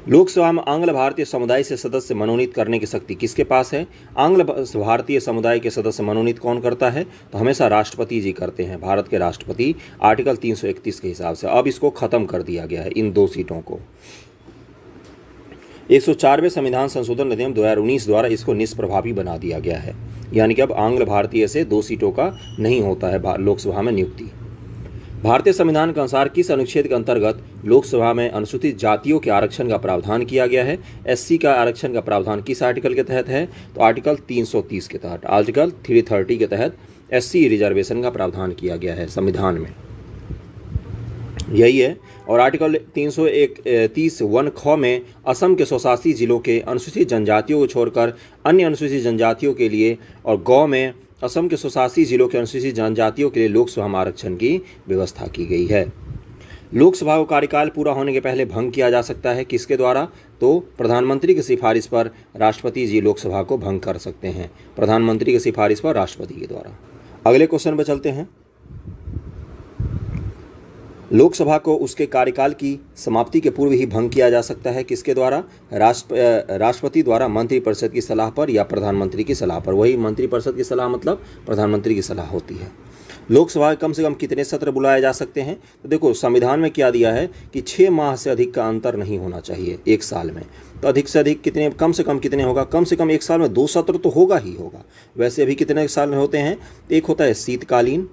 लोकसभा में आंग्ल भारतीय समुदाय से सदस्य मनोनीत करने की शक्ति किसके पास है। आंग्ल भारतीय समुदाय के सदस्य मनोनीत कौन करता है, तो हमेशा राष्ट्रपति जी करते हैं, भारत के राष्ट्रपति, आर्टिकल 331 के हिसाब से। अब इसको खत्म कर दिया गया है इन 2 सीटों को। 104वें संविधान संशोधन अधिनियम 2019 द्वारा इसको निष्प्रभावी बना दिया गया है, यानी कि अब आंग्ल भारतीय से 2 सीटों का नहीं होता है लोकसभा में नियुक्ति। भारतीय संविधान के अनुसार किस अनुच्छेद के अंतर्गत लोकसभा में अनुसूचित जातियों के आरक्षण का प्रावधान किया गया है। एससी का आरक्षण का प्रावधान किस आर्टिकल के तहत है, तो आर्टिकल 330 के तहत, आर्टिकल 330 के तहत एससी रिजर्वेशन का प्रावधान किया गया है संविधान में, यही है। और आर्टिकल 331 ख में असम के स्वशासी जिलों के अनुसूचित जनजातियों को छोड़कर अन्य अनुसूचित जनजातियों के लिए, और गौ में असम के स्वशासी जिलों के अनुसूचित जनजातियों के लिए लोकसभा में आरक्षण की व्यवस्था की गई है। लोकसभा का कार्यकाल पूरा होने के पहले भंग किया जा सकता है, किसके द्वारा, तो प्रधानमंत्री की सिफारिश पर राष्ट्रपति जी लोकसभा को भंग कर सकते हैं, प्रधानमंत्री की सिफारिश पर राष्ट्रपति के द्वारा। अगले क्वेश्चन पर चलते हैं। लोकसभा को उसके कार्यकाल की समाप्ति के पूर्व ही भंग किया जा सकता है, किसके द्वारा, राष्ट्रपति द्वारा मंत्रिपरिषद की सलाह पर या प्रधानमंत्री की सलाह पर। वही मंत्रिपरिषद की सलाह मतलब प्रधानमंत्री की सलाह होती है। लोकसभा कम से कम कितने सत्र बुलाए जा सकते हैं, तो देखो संविधान में क्या दिया है कि 6 माह से अधिक का अंतर नहीं होना चाहिए एक साल में। तो अधिक से अधिक कितने, कम से कम कितने होगा, कम से कम एक साल में 2 सत्र तो होगा ही होगा। वैसे अभी कितने साल में होते हैं, एक होता है शीतकालीन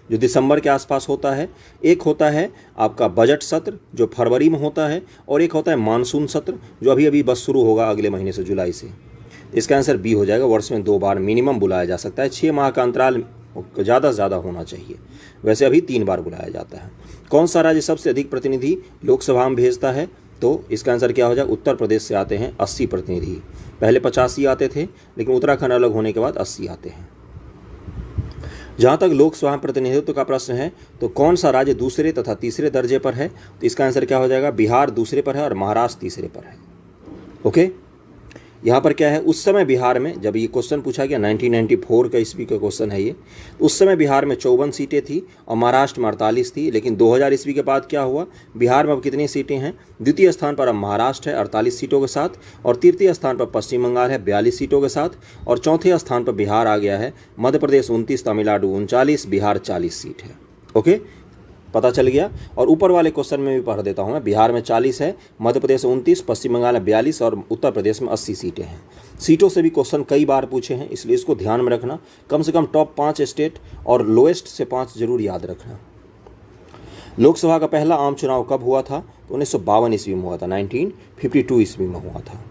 जो दिसंबर के आसपास होता है, एक होता है आपका बजट सत्र जो फरवरी में होता है, और एक होता है मानसून सत्र जो अभी अभी बस शुरू होगा अगले महीने से, जुलाई से। इसका आंसर बी हो जाएगा, वर्ष में 2 बार मिनिमम बुलाया जा सकता है। 6 माह का अंतराल ज़्यादा से ज़्यादा होना चाहिए, वैसे अभी 3 बार बुलाया जाता है। कौन सा राज्य सबसे अधिक प्रतिनिधि लोकसभा में भेजता है, तो इसका आंसर क्या हो जाएगा, उत्तर प्रदेश से आते हैं 80 प्रतिनिधि। पहले 85 आते थे, लेकिन उत्तराखंड अलग होने के बाद 80 आते हैं। जहाँ तक लोकसभा प्रतिनिधित्व का प्रश्न है, तो कौन सा राज्य दूसरे तथा तीसरे दर्जे पर है, तो इसका आंसर क्या हो जाएगा, बिहार दूसरे पर है और महाराष्ट्र तीसरे पर है। ओके, यहाँ पर क्या है, उस समय बिहार में जब ये क्वेश्चन पूछा गया 1994 का ईस्वी का क्वेश्चन है ये, उस समय बिहार में 54 सीटें थी और महाराष्ट्र में 48 थी। लेकिन 2000 ईस्वी के बाद क्या हुआ, बिहार में अब कितनी सीटें हैं, द्वितीय स्थान पर अब महाराष्ट्र है 48 सीटों के साथ, और तृतीय स्थान पर पश्चिम बंगाल है 42 सीटों के साथ, और चौथे स्थान पर बिहार आ गया है, मध्य प्रदेश 29, तमिलनाडु 39, बिहार 40 सीट है। ओके, पता चल गया। और ऊपर वाले क्वेश्चन में भी पढ़ देता हूँ मैं, बिहार में 40 है, मध्य प्रदेश 29, पश्चिम बंगाल में 42 और उत्तर प्रदेश में 80 सीटें हैं। सीटों से भी क्वेश्चन कई बार पूछे हैं, इसलिए इसको ध्यान में रखना। कम से कम टॉप 5 स्टेट और लोएस्ट से 5 जरूर याद रखना। लोकसभा का पहला आम चुनाव कब हुआ था, तो 1952 ईस्वी में हुआ था, 1952 ईस्वी में हुआ था।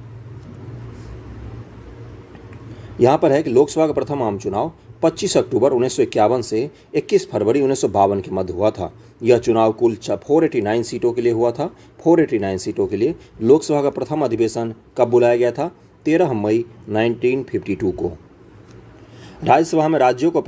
यहाँ पर है कि लोकसभा का प्रथम आम चुनाव 25 अक्टूबर 1951 से 21 फरवरी 1952 के मध्य हुआ था। यह चुनाव कुल 489 सीटों के लिए हुआ था। 489 सीटों के लिए लोकसभा का प्रथम अधिवेशन कब बुलाया गया था, 13 मई 1952 को। राज्यसभा में राज्यों को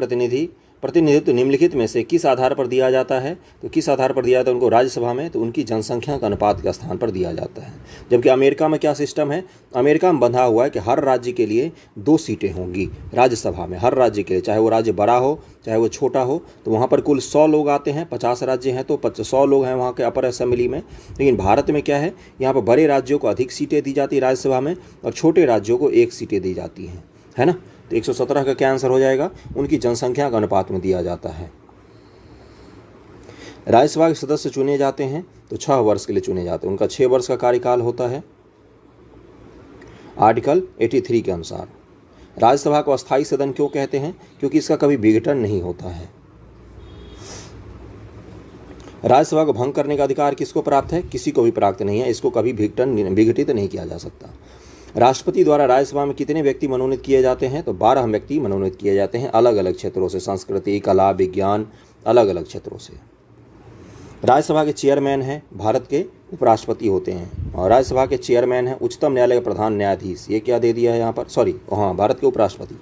प्रतिनिधित्व निम्नलिखित में से किस आधार पर दिया जाता है? तो किस आधार पर दिया जाता है उनको राज्यसभा में? तो उनकी जनसंख्या के अनुपात के स्थान पर दिया जाता है। जबकि अमेरिका में क्या सिस्टम है? अमेरिका में बंधा हुआ है कि हर राज्य के लिए 2 सीटें होंगी राज्यसभा में, हर राज्य के लिए, चाहे वो राज्य बड़ा हो चाहे वो छोटा हो। तो वहाँ पर कुल 100 लोग आते हैं, 50 राज्य हैं तो 100 लोग हैं वहाँ के अपर असेंबली में। लेकिन भारत में क्या है, यहाँ पर बड़े राज्यों को अधिक सीटें दी जाती है राज्यसभा में और छोटे राज्यों को 1 सीटें दी जाती हैं, है ना। तो 117 का क्या आंसर हो जाएगा? उनकी जनसंख्या के अनुपात में दिया जाता है। राज्यसभा के सदस्य चुने जाते हैं तो 6 वर्ष के लिए चुने जाते हैं, उनका 6 वर्ष का कार्यकाल होता है आर्टिकल 83 के अनुसार। राज्यसभा को अस्थायी सदन क्यों कहते हैं? क्योंकि इसका कभी विघटन नहीं होता है। राज्यसभा को भंग करने का अधिकार किसको प्राप्त है? किसी को भी प्राप्त नहीं है, इसको कभी विघटित नहीं किया जा सकता। राष्ट्रपति द्वारा राज्यसभा में कितने व्यक्ति मनोनीत किए जाते हैं? तो 12 व्यक्ति मनोनीत किए जाते हैं, अलग अलग क्षेत्रों से, संस्कृति, कला, विज्ञान, अलग अलग क्षेत्रों से। राज्यसभा के चेयरमैन हैं भारत के उपराष्ट्रपति होते हैं, और राज्यसभा के चेयरमैन हैं उच्चतम न्यायालय के प्रधान न्यायाधीश। ये क्या दे दिया है यहाँ पर? भारत के उपराष्ट्रपति,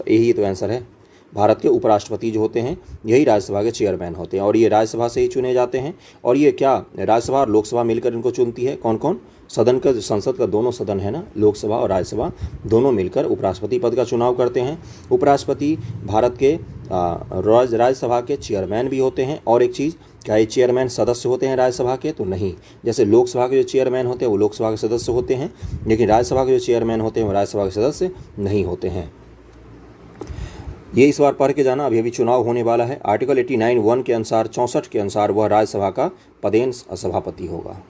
यही तो आंसर है। भारत के उपराष्ट्रपति जो होते हैं यही राज्यसभा के चेयरमैन होते हैं, और ये राज्यसभा से ही चुने जाते हैं। और ये क्या राज्यसभा और लोकसभा मिलकर इनको चुनती है? कौन कौन? संसद का दोनों सदन है ना, लोकसभा और राज्यसभा, दोनों मिलकर उपराष्ट्रपति पद का चुनाव करते हैं। उपराष्ट्रपति भारत के राज्यसभा के चेयरमैन भी होते हैं। और एक चीज़, क्या ये चेयरमैन सदस्य होते हैं राज्यसभा के? तो नहीं। जैसे लोकसभा के जो चेयरमैन होते हैं वो लोकसभा के सदस्य होते हैं, लेकिन राज्यसभा के जो चेयरमैन होते हैं वो राज्यसभा के सदस्य नहीं होते हैं। ये इस बार पढ़ के जाना, अभी चुनाव होने वाला है। आर्टिकल 89(1) के अनुसार, 64 के अनुसार वह राज्यसभा का पदेन सभापति होगा।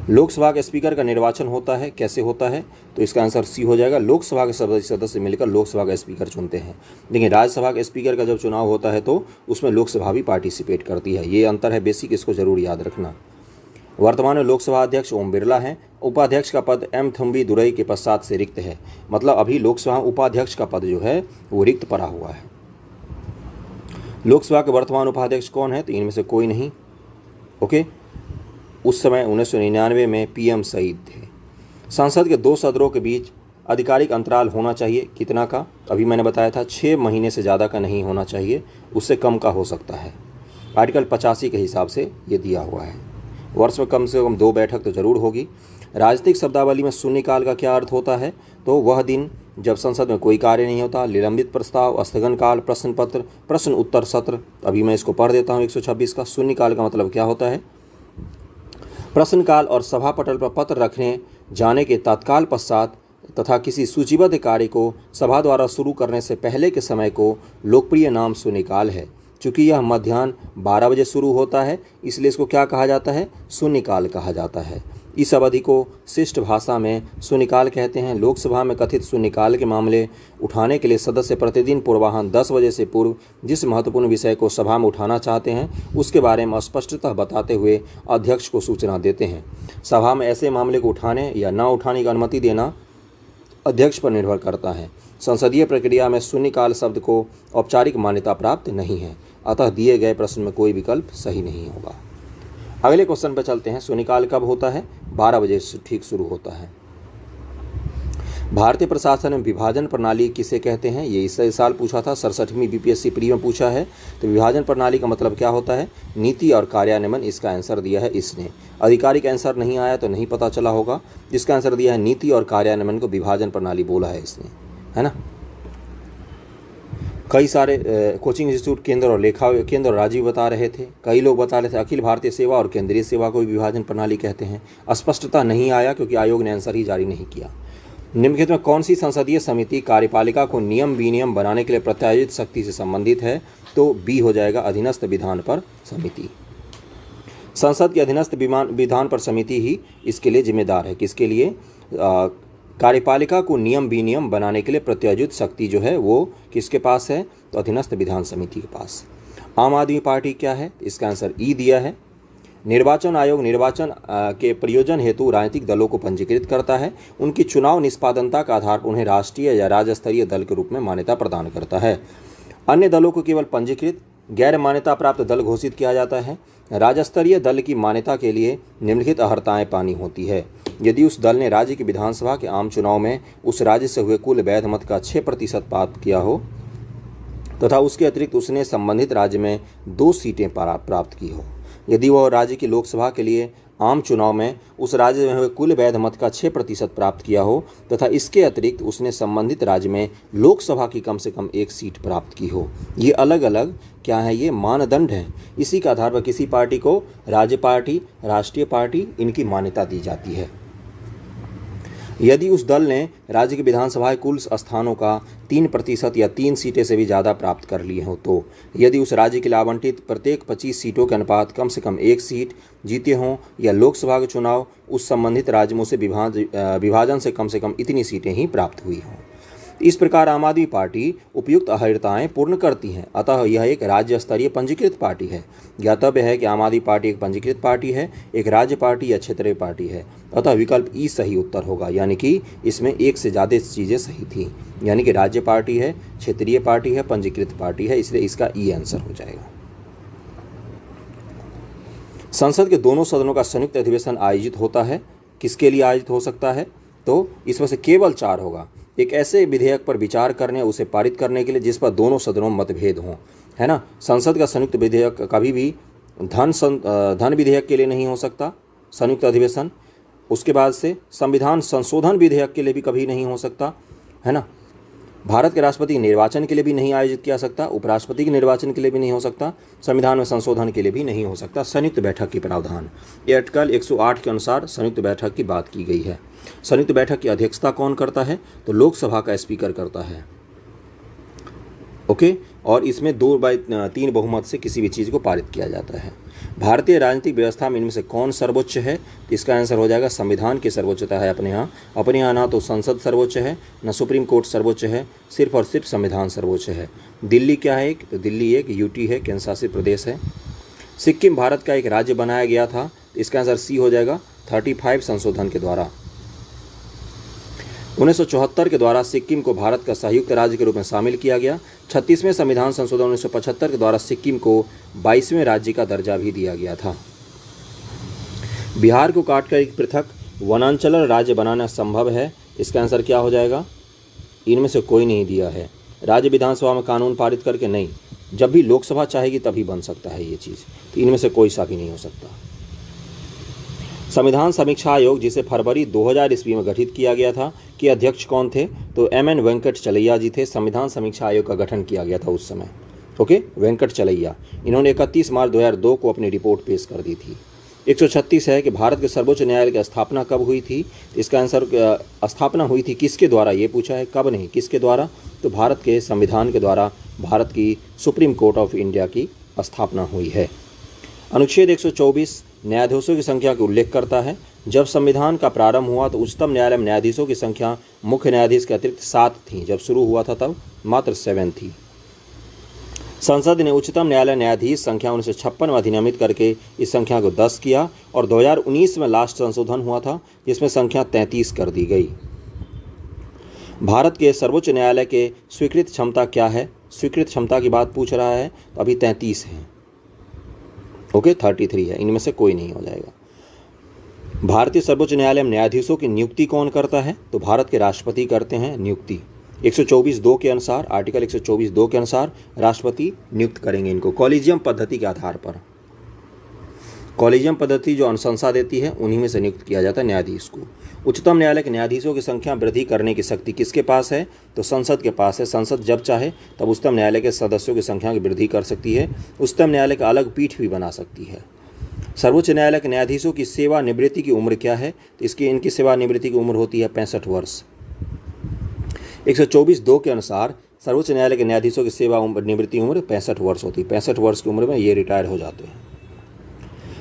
लोकसभा के स्पीकर का निर्वाचन होता है, कैसे होता है? तो इसका आंसर सी हो जाएगा। लोकसभा के सदस्य मिलकर लोकसभा का स्पीकर चुनते हैं, लेकिन राज्यसभा के स्पीकर का जब चुनाव होता है तो उसमें लोकसभा भी पार्टिसिपेट करती है। ये अंतर है बेसिक, इसको जरूर याद रखना। वर्तमान में लोकसभा अध्यक्ष ओम बिरला हैं। उपाध्यक्ष का पद एम थम्बी दुरई के पश्चात से रिक्त है, मतलब अभी लोकसभा उपाध्यक्ष का पद जो है वो रिक्त पड़ा हुआ है। लोकसभा के वर्तमान उपाध्यक्ष कौन है? तो इनमें से कोई नहीं। ओके, उस समय 1999 में PM सईद थे। संसद के 2 सदनों के बीच आधिकारिक अंतराल होना चाहिए, कितना का? अभी मैंने बताया था 6 महीने से ज़्यादा का नहीं होना चाहिए, उससे कम का हो सकता है। आर्टिकल 85 के हिसाब से ये दिया हुआ है। वर्ष में कम से कम 2 बैठक तो जरूर होगी। राजनीतिक शब्दावली में शून्यकाल का क्या अर्थ होता है? तो वह दिन जब संसद में कोई कार्य नहीं होता, निलंबित प्रस्ताव, स्थगन काल, प्रश्न पत्र, प्रश्न उत्तर सत्र। अभी मैं इसको पढ़ देता हूँ 126 का। शून्यकाल का मतलब क्या होता है? प्रश्नकाल और सभा पटल पर पत्र रखने जाने के तत्काल पश्चात तथा किसी सूचीबद्ध कार्य को सभा द्वारा शुरू करने से पहले के समय को लोकप्रिय नाम शून्यकाल है। चूँकि यह मध्याह्न 12 बजे शुरू होता है, इसलिए इसको क्या कहा जाता है? शून्यकाल कहा जाता है। इस अवधि को शिष्ट भाषा में शून्यकाल कहते हैं। लोकसभा में कथित शून्यकाल के मामले उठाने के लिए सदस्य प्रतिदिन पूर्वाह्न 10 बजे से पूर्व जिस महत्वपूर्ण विषय को सभा में उठाना चाहते हैं उसके बारे में स्पष्टतः बताते हुए अध्यक्ष को सूचना देते हैं। सभा में ऐसे मामले को उठाने या न उठाने की अनुमति देना अध्यक्ष पर निर्भर करता है। संसदीय प्रक्रिया में शून्यकाल शब्द को औपचारिक मान्यता प्राप्त नहीं है, अतः दिए गए प्रश्न में कोई विकल्प सही नहीं होगा। अगले क्वेश्चन पर चलते हैं। शून्यकाल कब होता है? 12 बजे ठीक शुरू होता है। भारतीय प्रशासन में विभाजन प्रणाली किसे कहते हैं? ये इस साल पूछा था, 67वीं BPSC प्री में पूछा है। तो विभाजन प्रणाली का मतलब क्या होता है? नीति और कार्यान्वयन। इसका आंसर दिया है इसने। आधिकारिक आंसर नहीं आया तो नहीं पता चला होगा। जिसका आंसर दिया है नीति और कार्यान्वयन को विभाजन प्रणाली बोला है इसने, है ना। कई सारे कोचिंग इंस्टीट्यूट केंद्र और लेखा केंद्र और राज्य बता रहे थे। कई लोग बता रहे थे अखिल भारतीय सेवा और केंद्रीय सेवा को भी विभाजन प्रणाली कहते हैं। स्पष्टता नहीं आया क्योंकि आयोग ने आंसर ही जारी नहीं किया। निम्नलिखित में कौन सी संसदीय समिति कार्यपालिका को नियम विनियम बनाने के लिए प्रत्यायोजित शक्ति से संबंधित है? तो बी हो जाएगा, अधीनस्थ विधान पर समिति। संसद के अधीनस्थ विधान पर समिति ही इसके लिए जिम्मेदार है। किसके लिए? कार्यपालिका को नियम विनियम बनाने के लिए प्रत्यायोजित शक्ति जो है वो किसके पास है? तो अधीनस्थ विधान समिति के पास। आम आदमी पार्टी क्या है? इसका आंसर ई दिया है। निर्वाचन आयोग निर्वाचन के प्रयोजन हेतु राजनीतिक दलों को पंजीकृत करता है। उनकी चुनाव निष्पादनता का आधार पर उन्हें राष्ट्रीय या राज्य स्तरीय दल के रूप में मान्यता प्रदान करता है। अन्य दलों को केवल पंजीकृत गैर मान्यता प्राप्त दल घोषित किया जाता है। राज्य स्तरीय दल की मान्यता के लिए निम्नलिखित अर्हताएं पानी होती है। यदि उस दल ने राज्य की विधानसभा के आम चुनाव में उस राज्य से हुए कुल वैध मत का 6% प्राप्त किया हो, तथा उसके अतिरिक्त उसने संबंधित राज्य में 2 सीटें प्राप्त की हो। यदि वह राज्य की लोकसभा के लिए आम चुनाव में उस राज्य में हुए कुल वैध मत का 6% प्राप्त किया हो तथा इसके अतिरिक्त उसने संबंधित राज्य में लोकसभा की कम से कम 1 सीट प्राप्त की हो। ये अलग अलग क्या है, ये मानदंड हैं। इसी के आधार पर किसी पार्टी को राज्य पार्टी, राष्ट्रीय पार्टी, इनकी मान्यता दी जाती है। यदि उस दल ने राज्य की विधानसभा के कुल स्थानों का 3% या 3 सीटें से भी ज़्यादा प्राप्त कर लिए हों, तो यदि उस राज्य के लिए आवंटित प्रत्येक 25 सीटों के अनुपात कम से कम 1 सीट जीते हों या लोकसभा के चुनाव उस संबंधित राज्य में से विभाजन से कम इतनी सीटें ही प्राप्त हुई हों। इस प्रकार आम आदमी पार्टी उपयुक्त अहर्ताएँ पूर्ण करती हैं, अतः यह एक राज्य स्तरीय पंजीकृत पार्टी है। ज्ञातव्य है कि आम आदमी पार्टी एक पंजीकृत पार्टी है, एक राज्य पार्टी या क्षेत्रीय पार्टी है, अतः विकल्प ई सही उत्तर होगा। यानी कि इसमें एक से ज़्यादा चीज़ें सही थी, यानी कि राज्य पार्टी है, क्षेत्रीय पार्टी है, पंजीकृत पार्टी है, इसलिए इसका ई आंसर हो जाएगा। संसद के दोनों सदनों का संयुक्त अधिवेशन आयोजित होता है। किसके लिए आयोजित हो सकता है? तो इसमें से केवल 4 होगा। एक ऐसे विधेयक पर विचार करने, उसे पारित करने के लिए जिस पर दोनों सदनों में मतभेद हों, है ना। संसद का संयुक्त विधेयक कभी भी धन विधेयक के लिए नहीं हो सकता संयुक्त अधिवेशन। उसके बाद से संविधान संशोधन विधेयक के लिए भी कभी नहीं हो सकता, है ना। भारत के राष्ट्रपति निर्वाचन के लिए भी नहीं आयोजित किया सकता, उपराष्ट्रपति के निर्वाचन के लिए भी नहीं हो सकता, संविधान में संशोधन के लिए भी नहीं हो सकता। संयुक्त बैठक के प्रावधान, ये आर्टिकल 108 के अनुसार संयुक्त बैठक की बात की गई है। संयुक्त बैठक की अध्यक्षता कौन करता है? तो लोकसभा का स्पीकर करता है। ओके, और इसमें 2/3 बहुमत से किसी भी चीज़ को पारित किया जाता है। भारतीय राजनीतिक व्यवस्था में इनमें से कौन सर्वोच्च है? इसका आंसर हो जाएगा संविधान की सर्वोच्चता है अपने यहाँ ना तो संसद सर्वोच्च है, न सुप्रीम कोर्ट सर्वोच्च है, सिर्फ और सिर्फ संविधान सर्वोच्च है। दिल्ली क्या है? तो दिल्ली एक यूटी है, केंद्र शासित प्रदेश है। सिक्किम भारत का एक राज्य बनाया गया था, इसका आंसर सी हो जाएगा 35 संशोधन के द्वारा। 1974 के द्वारा सिक्किम को भारत का संयुक्त राज्य के रूप में शामिल किया गया। 36वें संविधान संशोधन 1975 के द्वारा सिक्किम को 22वें राज्य का दर्जा भी दिया गया था। बिहार को काटकर एक पृथक वनांचल राज्य बनाना संभव है, इसका आंसर क्या हो जाएगा? इनमें से कोई नहीं दिया है। राज्य विधानसभा में कानून पारित करके नहीं, जब भी लोकसभा चाहेगी तभी बन सकता है ये चीज़, तो इनमें से कोई सा भी नहीं हो सकता। संविधान समीक्षा आयोग जिसे फरवरी 2000 ईस्वी में गठित किया गया था, के अध्यक्ष कौन थे? तो MN वेंकटचलैया जी थे। संविधान समीक्षा आयोग का गठन किया गया था उस समय। ओके, वेंकटचलैया, इन्होंने 31 मार्च 2002 को अपनी रिपोर्ट पेश कर दी थी। 136 है कि भारत के सर्वोच्च न्यायालय की स्थापना कब हुई थी? इसका आंसर स्थापना हुई थी किसके द्वारा, ये पूछा है, कब नहीं, किसके द्वारा? तो भारत के संविधान के द्वारा भारत की सुप्रीम कोर्ट ऑफ इंडिया की स्थापना हुई है। अनुच्छेद 124 न्यायाधीशों की संख्या का उल्लेख करता है। जब संविधान का प्रारंभ हुआ तो उच्चतम न्यायालय में न्यायाधीशों की संख्या मुख्य न्यायाधीश के अतिरिक्त 7 थी। जब शुरू हुआ था तब मात्र 7 थी। संसद ने उच्चतम न्यायालय न्यायाधीश संख्या 1956 में अधिनियमित करके इस संख्या को 10 किया और 2019 में लास्ट संशोधन हुआ था जिसमें संख्या 33 कर दी गई। भारत के सर्वोच्च न्यायालय के स्वीकृत क्षमता क्या है? स्वीकृत क्षमता की बात पूछ रहा है, तो अभी 33 है। ओके, 33 है, इनमें से कोई नहीं हो जाएगा। भारतीय सर्वोच्च न्यायालय में न्यायाधीशों की नियुक्ति कौन करता है? तो भारत के राष्ट्रपति करते हैं नियुक्ति। 124(2) के अनुसार, आर्टिकल 124(2) के अनुसार राष्ट्रपति नियुक्त करेंगे इनको कॉलेजियम पद्धति के आधार पर। कॉलेजियम पद्धति जो अनुशंसा देती है उन्हीं में से नियुक्त किया जाता है न्यायाधीश को। उच्चतम न्यायालय के न्यायाधीशों की संख्या वृद्धि करने की शक्ति किसके पास है? तो संसद के पास है। संसद जब चाहे तब उच्चतम न्यायालय के सदस्यों की संख्या की वृद्धि कर सकती है। उच्चतम न्यायालय का अलग पीठ भी बना सकती है। सर्वोच्च न्यायालय के न्यायाधीशों की सेवानिवृत्ति की उम्र क्या है? तो इनकी सेवानिवृत्ति की उम्र होती है 65 वर्ष। 124(2) के अनुसार सर्वोच्च न्यायालय के न्यायाधीशों की सेवानिवृत्ति उम्र 65 वर्ष होती है। 65 वर्ष की उम्र में ये रिटायर हो जाते हैं।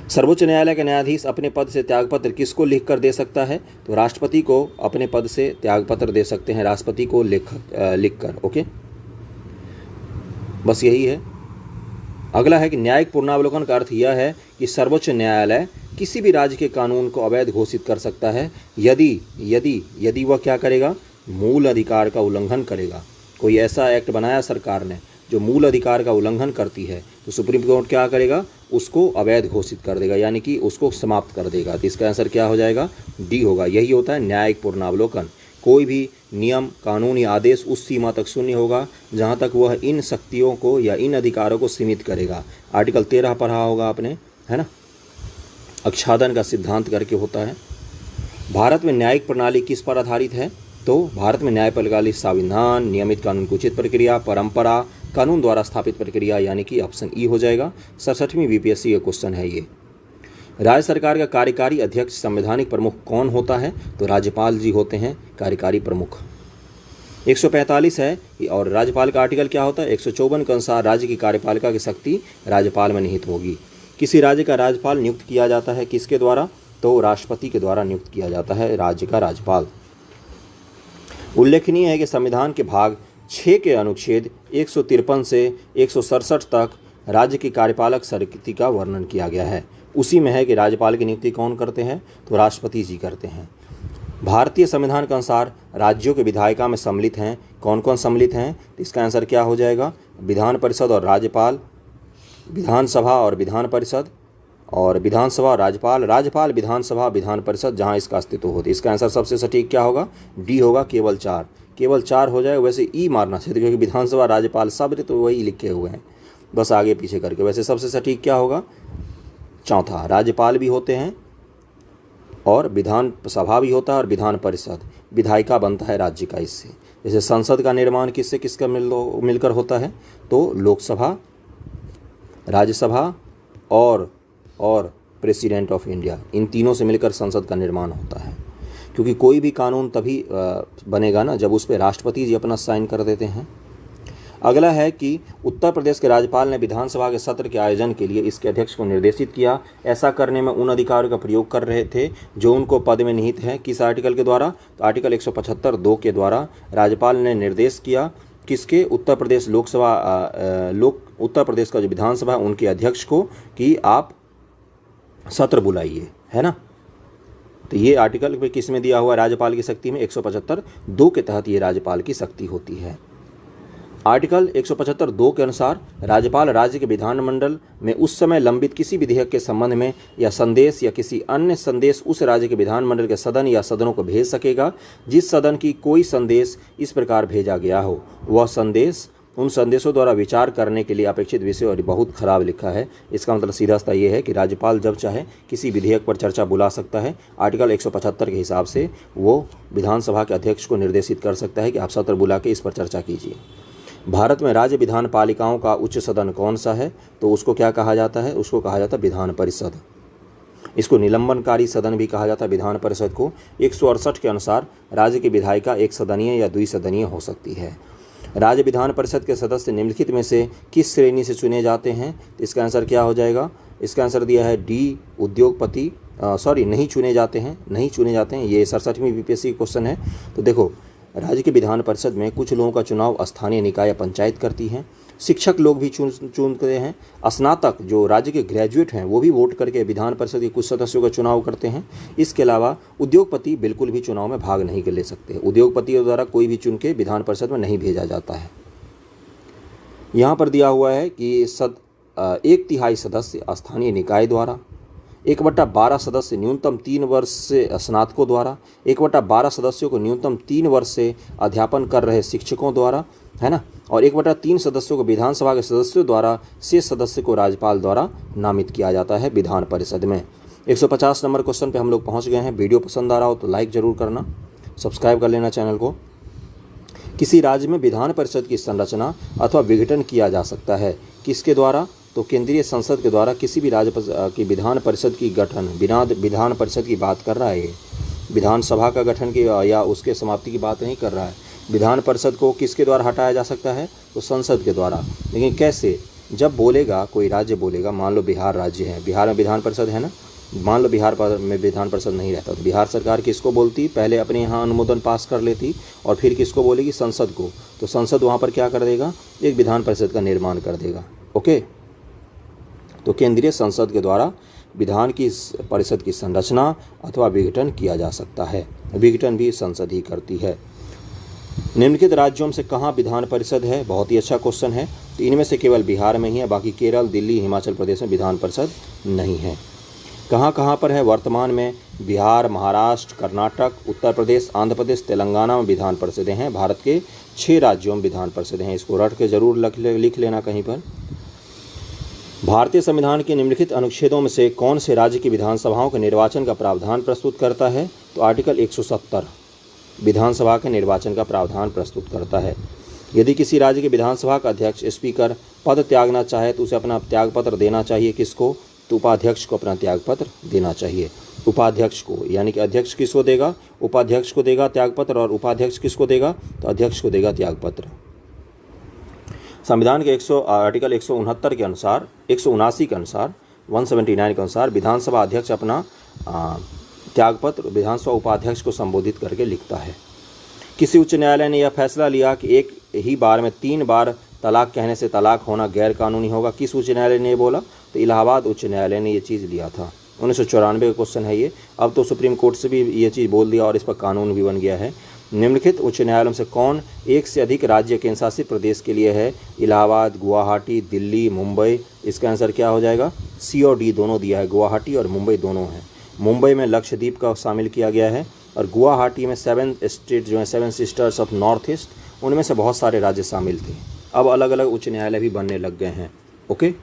सर्वोच्च न्यायालय के न्यायाधीश अपने पद से त्यागपत्र किसको लिख कर दे सकता है? तो राष्ट्रपति को अपने पद से त्यागपत्र दे सकते हैं, राष्ट्रपति को लिख कर। ओके, बस यही है। अगला है कि न्यायिक पुनरावलोकन का अर्थ यह है कि सर्वोच्च न्यायालय किसी भी राज्य के कानून को अवैध घोषित कर सकता है यदि वह क्या करेगा? मूल अधिकार का उल्लंघन करेगा। कोई ऐसा एक्ट बनाया सरकार ने जो मूल अधिकार का उल्लंघन करती है तो सुप्रीम कोर्ट क्या करेगा? उसको अवैध घोषित कर देगा, यानी कि उसको समाप्त कर देगा। तो इसका आंसर क्या हो जाएगा? डी होगा। यही होता है न्यायिक पुनरावलोकन। कोई भी नियम, कानून या आदेश उस सीमा तक शून्य होगा जहाँ तक वह इन शक्तियों को या इन अधिकारों को सीमित करेगा। आर्टिकल 13 पढ़ा होगा आपने, है ना, आच्छादन का सिद्धांत करके होता है। भारत में न्यायिक प्रणाली किस पर आधारित है? तो भारत में न्याय प्रणाली संविधान, नियमित कानून की उचित प्रक्रिया, परंपरा, कानून द्वारा स्थापित प्रक्रिया, यानी कि ऑप्शन ई हो जाएगा। 67वीं बीपीएससी का क्वेश्चन है ये। राज्य सरकार का कार्यकारी अध्यक्ष संवैधानिक प्रमुख कौन होता है? तो राज्यपाल जी होते हैं कार्यकारी प्रमुख। 145 है, और राज्यपाल का आर्टिकल क्या होता है? 154 के अनुसार राज्य की कार्यपालिका की शक्ति राज्यपाल में निहित होगी। किसी राज्य का राज्यपाल नियुक्त किया जाता है किसके द्वारा? तो राष्ट्रपति के द्वारा नियुक्त किया जाता है राज्य का राज्यपाल। उल्लेखनीय है कि संविधान के भाग 6 के अनुच्छेद 153 से 167 तक राज्य की कार्यपालक शक्ति का वर्णन किया गया है। उसी में है कि राज्यपाल की नियुक्ति कौन करते हैं? तो राष्ट्रपति जी करते हैं। भारतीय संविधान के अनुसार राज्यों के विधायिका में सम्मिलित हैं। कौन कौन सम्मिलित हैं? तो इसका आंसर क्या हो जाएगा? विधान परिषद और राज्यपाल, विधानसभा और विधान परिषद, और विधानसभा और राज्यपाल, राज्यपाल, विधानसभा, विधान परिषद, जहां इसका अस्तित्व होता है। इसका आंसर सबसे सटीक क्या होगा? डी होगा, केवल 4। केवल 4 हो जाएगा। वैसे ई मारना चाहिए क्योंकि विधानसभा, राज्यपाल सब तो वही लिखे हुए हैं, बस आगे पीछे करके। वैसे सबसे सटीक क्या होगा? चौथा, राज्यपाल भी होते हैं और विधानसभा भी होता है और विधान परिषद, विधायिका बनता है राज्य का इससे। जैसे संसद का निर्माण किससे किसका मिलकर होता है? तो लोकसभा, राज्यसभा और प्रेसिडेंट ऑफ इंडिया, इन तीनों से मिलकर संसद का निर्माण होता है। क्योंकि कोई भी कानून तभी बनेगा ना जब उस पर राष्ट्रपति जी अपना साइन कर देते हैं। अगला है कि उत्तर प्रदेश के राज्यपाल ने विधानसभा के सत्र के आयोजन के लिए इसके अध्यक्ष को निर्देशित किया। ऐसा करने में उन अधिकारों का प्रयोग कर रहे थे जो उनको पद में निहित है। किस आर्टिकल के द्वारा? तो आर्टिकल 175(2) के द्वारा राज्यपाल ने निर्देश किया किसके? उत्तर प्रदेश उत्तर प्रदेश का जो विधानसभा है उनके अध्यक्ष को कि आप सत्र बुलाइए, है ना। तो ये आर्टिकल पे किस में दिया हुआ? राज्यपाल की शक्ति में 175(2) के तहत ये राज्यपाल की शक्ति होती है। आर्टिकल 175(2) के अनुसार राज्यपाल राज्य के विधानमंडल में उस समय लंबित किसी विधेयक के संबंध में या संदेश या किसी अन्य संदेश उस राज्य के विधानमंडल के सदन या सदनों को भेज सकेगा जिस सदन की कोई संदेश इस प्रकार भेजा गया हो। वह संदेश उन संदेशों द्वारा विचार करने के लिए अपेक्षित विषय, और बहुत खराब लिखा है। इसका मतलब सीधा सा ये है कि राज्यपाल जब चाहे किसी विधेयक पर चर्चा बुला सकता है। आर्टिकल 175 के हिसाब से वो विधानसभा के अध्यक्ष को निर्देशित कर सकता है कि आप सत्र बुला के इस पर चर्चा कीजिए। भारत में राज्य विधान पालिकाओं का उच्च सदन कौन सा है? तो उसको क्या कहा जाता है? उसको कहा जाता है विधान परिषद। इसको निलंबनकारी सदन भी कहा जाता है विधान परिषद को। 168 के अनुसार राज्य की विधायिका एक सदनीय या द्विसदनीय हो सकती है। राज्य विधान परिषद के सदस्य निम्नलिखित में से किस श्रेणी से चुने जाते हैं? तो इसका आंसर क्या हो जाएगा? इसका आंसर दिया है डी, उद्योगपति, नहीं चुने जाते हैं। ये 67वीं बीपीएससी क्वेश्चन है। तो देखो, राज्य के विधान परिषद में कुछ लोगों का चुनाव स्थानीय निकाय या पंचायत करती हैं। शिक्षक लोग भी चुनते हैं। स्नातक जो राज्य के ग्रेजुएट हैं वो भी वोट करके विधान परिषद के कुछ सदस्यों का चुनाव करते हैं। इसके अलावा उद्योगपति बिल्कुल भी चुनाव में भाग नहीं ले सकते। उद्योगपतियों द्वारा कोई भी चुन के विधान परिषद में नहीं भेजा जाता है। यहाँ पर दिया हुआ है कि 1/3 सदस्य स्थानीय निकाय द्वारा, 1/12 सदस्य न्यूनतम 3 वर्ष से स्नातकों द्वारा, 1/12 सदस्यों को न्यूनतम 3 वर्ष से अध्यापन कर रहे शिक्षकों द्वारा, है ना, और 1/3 सदस्यों को विधानसभा के सदस्यों द्वारा, शेष सदस्य को राज्यपाल द्वारा नामित किया जाता है विधान परिषद में। 150 नंबर क्वेश्चन पे हम लोग पहुंच गए हैं। वीडियो पसंद आ रहा हो तो लाइक जरूर करना, सब्सक्राइब कर लेना चैनल को। किसी राज्य में विधान परिषद की संरचना अथवा विघटन किया जा सकता है किसके द्वारा? तो केंद्रीय संसद के द्वारा। किसी भी राज्य की विधान परिषद की गठन, बिना विधान परिषद की बात कर रहा है ये, विधानसभा का गठन की या उसके समाप्ति की बात नहीं कर रहा है। विधान परिषद को किसके द्वारा हटाया जा सकता है? तो संसद के द्वारा। लेकिन कैसे? जब बोलेगा कोई राज्य बोलेगा, मान लो बिहार राज्य है, बिहार में विधान परिषद है ना, मान लो बिहार में विधान परिषद नहीं रहता तो बिहार सरकार किसको बोलती? पहले अपने यहाँ अनुमोदन पास कर लेती और फिर किसको बोलेगी? संसद को। तो संसद वहाँ पर क्या कर देगा? एक विधान परिषद का निर्माण कर देगा। ओके, तो केंद्रीय संसद के द्वारा विधान की परिषद की संरचना अथवा विघटन किया जा सकता है। विघटन भी संसद ही करती है। निम्नलिखित राज्यों से कहाँ विधान परिषद है? बहुत ही अच्छा क्वेश्चन है। तो इनमें से केवल बिहार में ही है, बाकी केरल, दिल्ली, हिमाचल प्रदेश में विधान परिषद नहीं है। कहाँ कहाँ पर है वर्तमान में? बिहार, महाराष्ट्र, कर्नाटक, उत्तर प्रदेश, आंध्र प्रदेश, तेलंगाना में विधान परिषदें हैं। भारत के 6 राज्यों में विधान परिषदें हैं। इसको रट के जरूर लिख लेना कहीं पर। भारतीय संविधान के निम्नलिखित अनुच्छेदों में से कौन से राज्य की विधानसभाओं के निर्वाचन का प्रावधान प्रस्तुत करता है? तो आर्टिकल 170 विधानसभा के निर्वाचन का प्रावधान प्रस्तुत करता है। यदि किसी राज्य के विधानसभा का अध्यक्ष स्पीकर पद त्यागना चाहे तो उसे अपना त्यागपत्र देना चाहिए। किसको? तो उपाध्यक्ष को अपना त्यागपत्र देना चाहिए। उपाध्यक्ष को, यानी कि अध्यक्ष किसको देगा? उपाध्यक्ष को देगा त्यागपत्र, और उपाध्यक्ष किसको देगा? तो अध्यक्ष को देगा त्यागपत्र। संविधान के आर्टिकल 169 के अनुसार, 179 के अनुसार, 179 के अनुसार विधानसभा अध्यक्ष अपना त्यागपत्र विधानसभा उपाध्यक्ष को संबोधित करके लिखता है। किसी उच्च न्यायालय ने यह फैसला लिया कि एक ही बार में 3 बार तलाक कहने से तलाक होना गैर कानूनी होगा। किस उच्च न्यायालय ने ये बोला? तो इलाहाबाद उच्च न्यायालय ने ये चीज़ लिया था। 1994 का क्वेश्चन है ये। अब तो सुप्रीम कोर्ट से भी ये चीज़ बोल दिया और इस पर कानून भी बन गया है। निम्नलिखित उच्च न्यायालयों से कौन एक से अधिक राज्य केंद्र शासित प्रदेश के लिए है? इलाहाबाद, गुवाहाटी, दिल्ली, मुंबई। इसका आंसर क्या हो जाएगा? सी और डी दोनों दिया है, गुवाहाटी और मुंबई दोनों हैं। मुंबई में लक्षद्वीप का शामिल किया गया है और गुवाहाटी में 7 स्टेट जो हैं, 7 सिस्टर्स ऑफ नॉर्थ ईस्ट, उनमें से बहुत सारे राज्य शामिल थे। अब अलग अलग उच्च न्यायालय भी बनने लग गए हैं। ओके,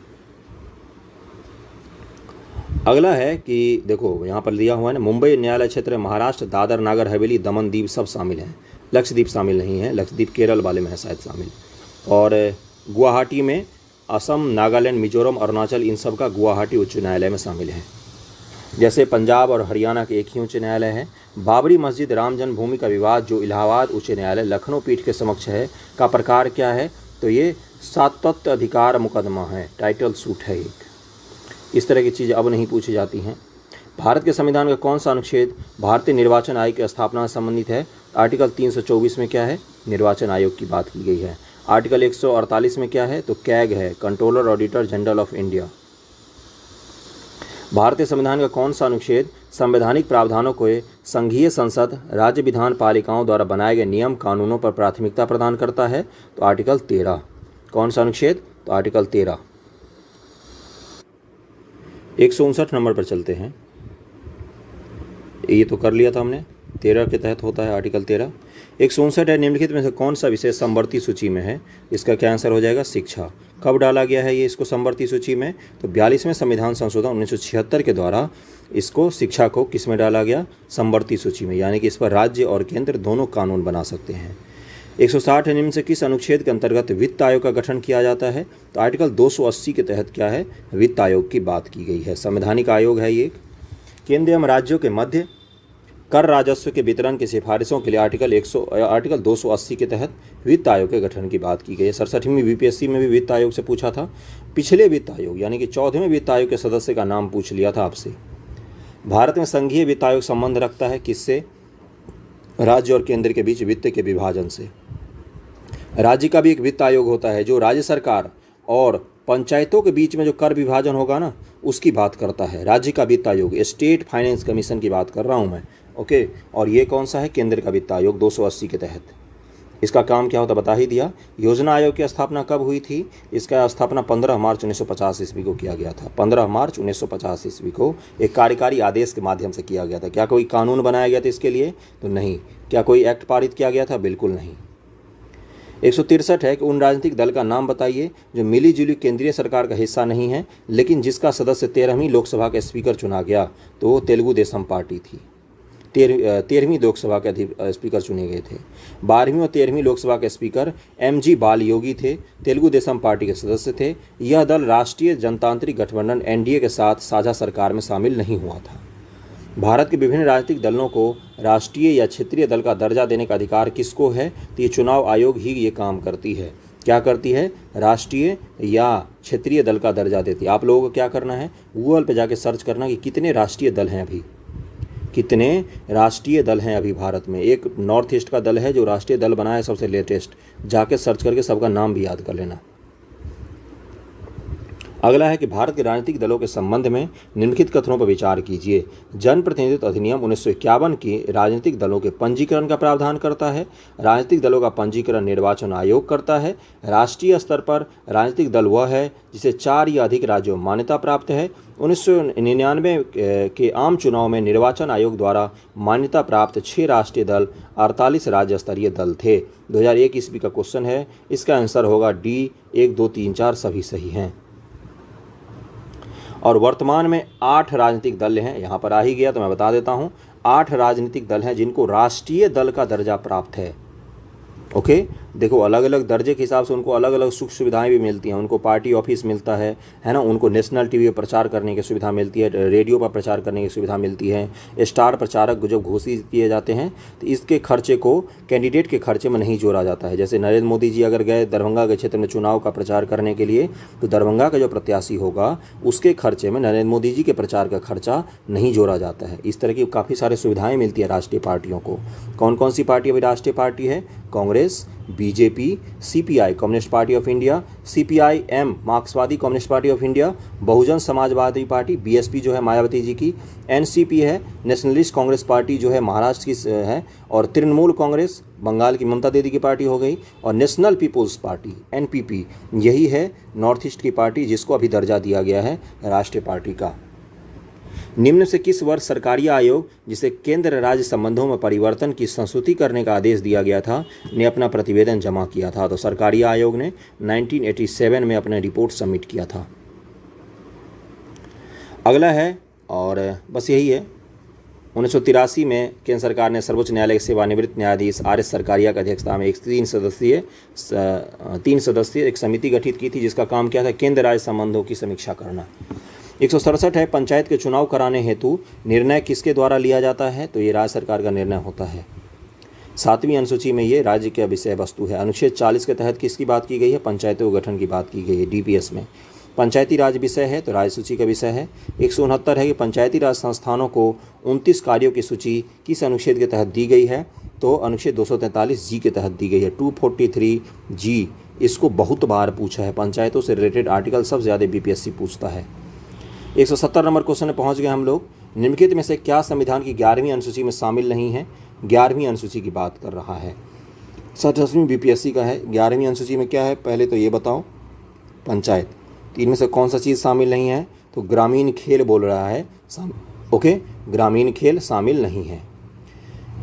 अगला है कि देखो यहाँ पर दिया हुआ है ना, मुंबई न्यायालय क्षेत्र में महाराष्ट्र, दादर, नागर हवेली, दमन दीव सब शामिल हैं। लक्षद्वीप शामिल नहीं है, लक्षद्वीप केरल वाले में है शायद शामिल। और गुवाहाटी में असम, नागालैंड, मिजोरम, अरुणाचल, इन सब का गुवाहाटी उच्च न्यायालय में शामिल है। जैसे पंजाब और हरियाणा के एक ही उच्च न्यायालय है। बाबरी मस्जिद राम जन्मभूमि का विवाद जो इलाहाबाद उच्च न्यायालय लखनऊ पीठ के समक्ष है का प्रकार क्या है? तो ये सातत्य अधिकार मुकदमा है, टाइटल सूट है एक। इस तरह की चीज़ें अब नहीं पूछी जाती हैं। भारत के संविधान का कौन सा अनुच्छेद भारतीय निर्वाचन आयोग की स्थापना से संबंधित है? आर्टिकल 324 में क्या है? निर्वाचन आयोग की बात की गई है। आर्टिकल 148 में क्या है? तो कैग है, controller auditor general of India. भारतीय संविधान का कौन सा अनुच्छेद संवैधानिक प्रावधानों को संघीय संसद, राज्य विधान पालिकाओं द्वारा बनाए गए नियम कानूनों पर प्राथमिकता प्रदान करता है? तो आर्टिकल 13। कौन सा अनुच्छेद? तो आर्टिकल 13। 159 नंबर पर चलते हैं। ये तो कर लिया था हमने, 13 के तहत होता है आर्टिकल 13। 159 है, निम्नलिखित में से कौन सा विषय समवर्ती सूची में है? इसका क्या आंसर हो जाएगा? शिक्षा। कब डाला गया है ये इसको समवर्ती सूची में? तो 42वें संविधान संशोधन 1976 के द्वारा इसको शिक्षा को किस में डाला गया? समवर्ती सूची में, यानी कि इस पर राज्य और केंद्र दोनों कानून बना सकते हैं। 160 निम्न से किस अनुच्छेद के अंतर्गत वित्त आयोग का गठन किया जाता है? तो आर्टिकल 280 के तहत क्या है? वित्त आयोग की बात की गई है। संवैधानिक आयोग है ये। केंद्र एवं राज्यों के मध्य कर राजस्व के वितरण की सिफारिशों के लिए आर्टिकल 280 के तहत वित्त आयोग के गठन की बात की गई है। 67वीं बीपीएससी में भी वित्त आयोग से पूछा था। पिछले वित्त आयोग यानी कि 14वें वित्त आयोग के सदस्य का नाम पूछ लिया था आपसे। भारत में संघीय वित्त आयोग संबंध रखता है किससे? राज्य और केंद्र के बीच वित्त के विभाजन से। राज्य का भी एक वित्त आयोग होता है जो राज्य सरकार और पंचायतों के बीच में जो कर विभाजन होगा ना, उसकी बात करता है राज्य का वित्त आयोग। स्टेट फाइनेंस कमीशन की बात कर रहा हूँ मैं। ओके, और ये कौन सा है? केंद्र का वित्त आयोग 280 के तहत। इसका काम क्या होता बता ही दिया। योजना आयोग की स्थापना कब हुई थी? इसका स्थापना 15 मार्च 1950 ईस्वी को किया गया था। 15 मार्च 1950 ईस्वी को एक कार्यकारी आदेश के माध्यम से किया गया था। क्या कोई कानून बनाया गया था इसके लिए? तो नहीं। क्या कोई एक्ट पारित किया गया था? बिल्कुल नहीं। 163 है कि उन राजनीतिक दल का नाम बताइए जो मिली जुली केंद्रीय सरकार का हिस्सा नहीं है लेकिन जिसका सदस्य 13वीं लोकसभा का स्पीकर चुना गया। तो वो तेलुगु देशम पार्टी थी। 13वीं लोकसभा के स्पीकर चुने गए थे। 12वीं और 13वीं लोकसभा के स्पीकर MG बालयोगी थे, तेलुगु देशम पार्टी के सदस्य थे। यह दल राष्ट्रीय जनतांत्रिक गठबंधन NDA के साथ साझा सरकार में शामिल नहीं हुआ था। भारत के विभिन्न राजनीतिक दलों को राष्ट्रीय या क्षेत्रीय दल का दर्जा देने का अधिकार किसको है? तो ये चुनाव आयोग ही ये काम करती है। क्या करती है? राष्ट्रीय या क्षेत्रीय दल का दर्जा देती है। आप लोगों को क्या करना है? गूगल पे जाके सर्च करना कि कितने राष्ट्रीय दल हैं अभी, कितने राष्ट्रीय दल हैं अभी भारत में। एक नॉर्थ ईस्ट का दल है जो राष्ट्रीय दल बना है सबसे लेटेस्ट, जाके सर्च करके सबका नाम भी याद कर लेना। अगला है कि भारत के राजनीतिक दलों के संबंध में निम्नलिखित कथनों पर विचार कीजिए। जनप्रतिनिधित्व अधिनियम 1951 की राजनीतिक दलों के पंजीकरण का प्रावधान करता है। राजनीतिक दलों का पंजीकरण निर्वाचन आयोग करता है। राष्ट्रीय स्तर पर राजनीतिक दल वह है जिसे 4 या अधिक राज्यों में मान्यता प्राप्त है। 1999 के आम चुनाव में निर्वाचन आयोग द्वारा मान्यता प्राप्त 6 राष्ट्रीय दल 48 राज्य स्तरीय दल थे। 2001 ईस्वी का क्वेश्चन है, इसका आंसर होगा डी। 1, 2, 3, 4 सभी सही हैं। और वर्तमान में 8 राजनीतिक दल हैं, यहाँ पर आ ही गया तो मैं बता देता हूँ। 8 राजनीतिक दल हैं जिनको राष्ट्रीय दल का दर्जा प्राप्त है। ओके, देखो अलग अलग दर्जे के हिसाब से उनको अलग अलग सुख सुविधाएं भी मिलती हैं। उनको पार्टी ऑफिस मिलता है ना, उनको नेशनल टीवी पर प्रचार करने की सुविधा मिलती है, रेडियो पर प्रचार करने की सुविधा मिलती है। स्टार प्रचारक जब घोषित किए जाते हैं तो इसके खर्चे को कैंडिडेट के खर्चे में नहीं जोड़ा जाता है। जैसे नरेंद्र मोदी जी अगर गए दरभंगा के क्षेत्र में चुनाव का प्रचार करने के लिए, तो दरभंगा का जो प्रत्याशी होगा उसके खर्चे में नरेंद्र मोदी जी के प्रचार का खर्चा नहीं जोड़ा जाता है। इस तरह की काफ़ी सारी सुविधाएँ मिलती है राष्ट्रीय पार्टियों को। कौन कौन सी पार्टी अभी राष्ट्रीय पार्टी है? Congress, BJP, CPI Communist Party of India, CPI M मार्क्सवादी Communist Party of India, Bahujan Samajwadi Party BSP जो है मायावती जी की, एनसीपी है नेशनलिस्ट कांग्रेस पार्टी जो है महाराष्ट्र की है, और तृणमूल कांग्रेस बंगाल की ममता दीदी की पार्टी हो गई, और नेशनल पीपुल्स पार्टी एनपीपी यही है नॉर्थ ईस्ट की पार्टी जिसको अभी दर्जा दिया गया है राष्ट्रीय पार्टी का। निम्न से किस वर्ष सरकारी आयोग जिसे केंद्र राज्य संबंधों में परिवर्तन की संस्तुति करने का आदेश दिया गया था ने अपना प्रतिवेदन जमा किया था? तो सरकारी आयोग ने 1987 में अपना रिपोर्ट सबमिट किया था। अगला है, और बस यही है, 1983 में केंद्र सरकार ने सर्वोच्च न्यायालय के सेवानिवृत्त न्यायाधीश RS सरकारिया की अध्यक्षता में एक 3 सदस्यीय एक समिति गठित की थी जिसका काम क्या था? केंद्र राज्य संबंधों की समीक्षा करना। 167 है, पंचायत के चुनाव कराने हेतु निर्णय किसके द्वारा लिया जाता है? तो ये राज्य सरकार का निर्णय होता है। 7वीं अनुसूची में ये राज्य के विषय वस्तु है। अनुच्छेद 40 के तहत किसकी बात की गई है? पंचायतों के गठन की बात की गई है डीपीएस में। पंचायती राज विषय है तो राज्य सूची का विषय है। 169 है कि पंचायती राज संस्थानों को 29 कार्यों की सूची किस अनुच्छेद के तहत दी गई है? तो अनुच्छेद 243 जी के तहत दी गई है। 243 जी इसको बहुत बार पूछा है, पंचायतों से रिलेटेड आर्टिकल सबसे ज़्यादा बीपीएससी पूछता है। 170 नंबर क्वेश्चन में पहुंच गए हम लोग। निम्नलिखित में से क्या संविधान की 11वीं अनुसूची में शामिल नहीं है? 11वीं अनुसूची की बात कर रहा है। 67वीं बीपीएससी का है। 11वीं अनुसूची में क्या है पहले तो ये बताओ? पंचायत। तीन में से कौन सा चीज़ शामिल नहीं है? तो ग्रामीण खेल बोल रहा है। ओके, ग्रामीण खेल शामिल नहीं है।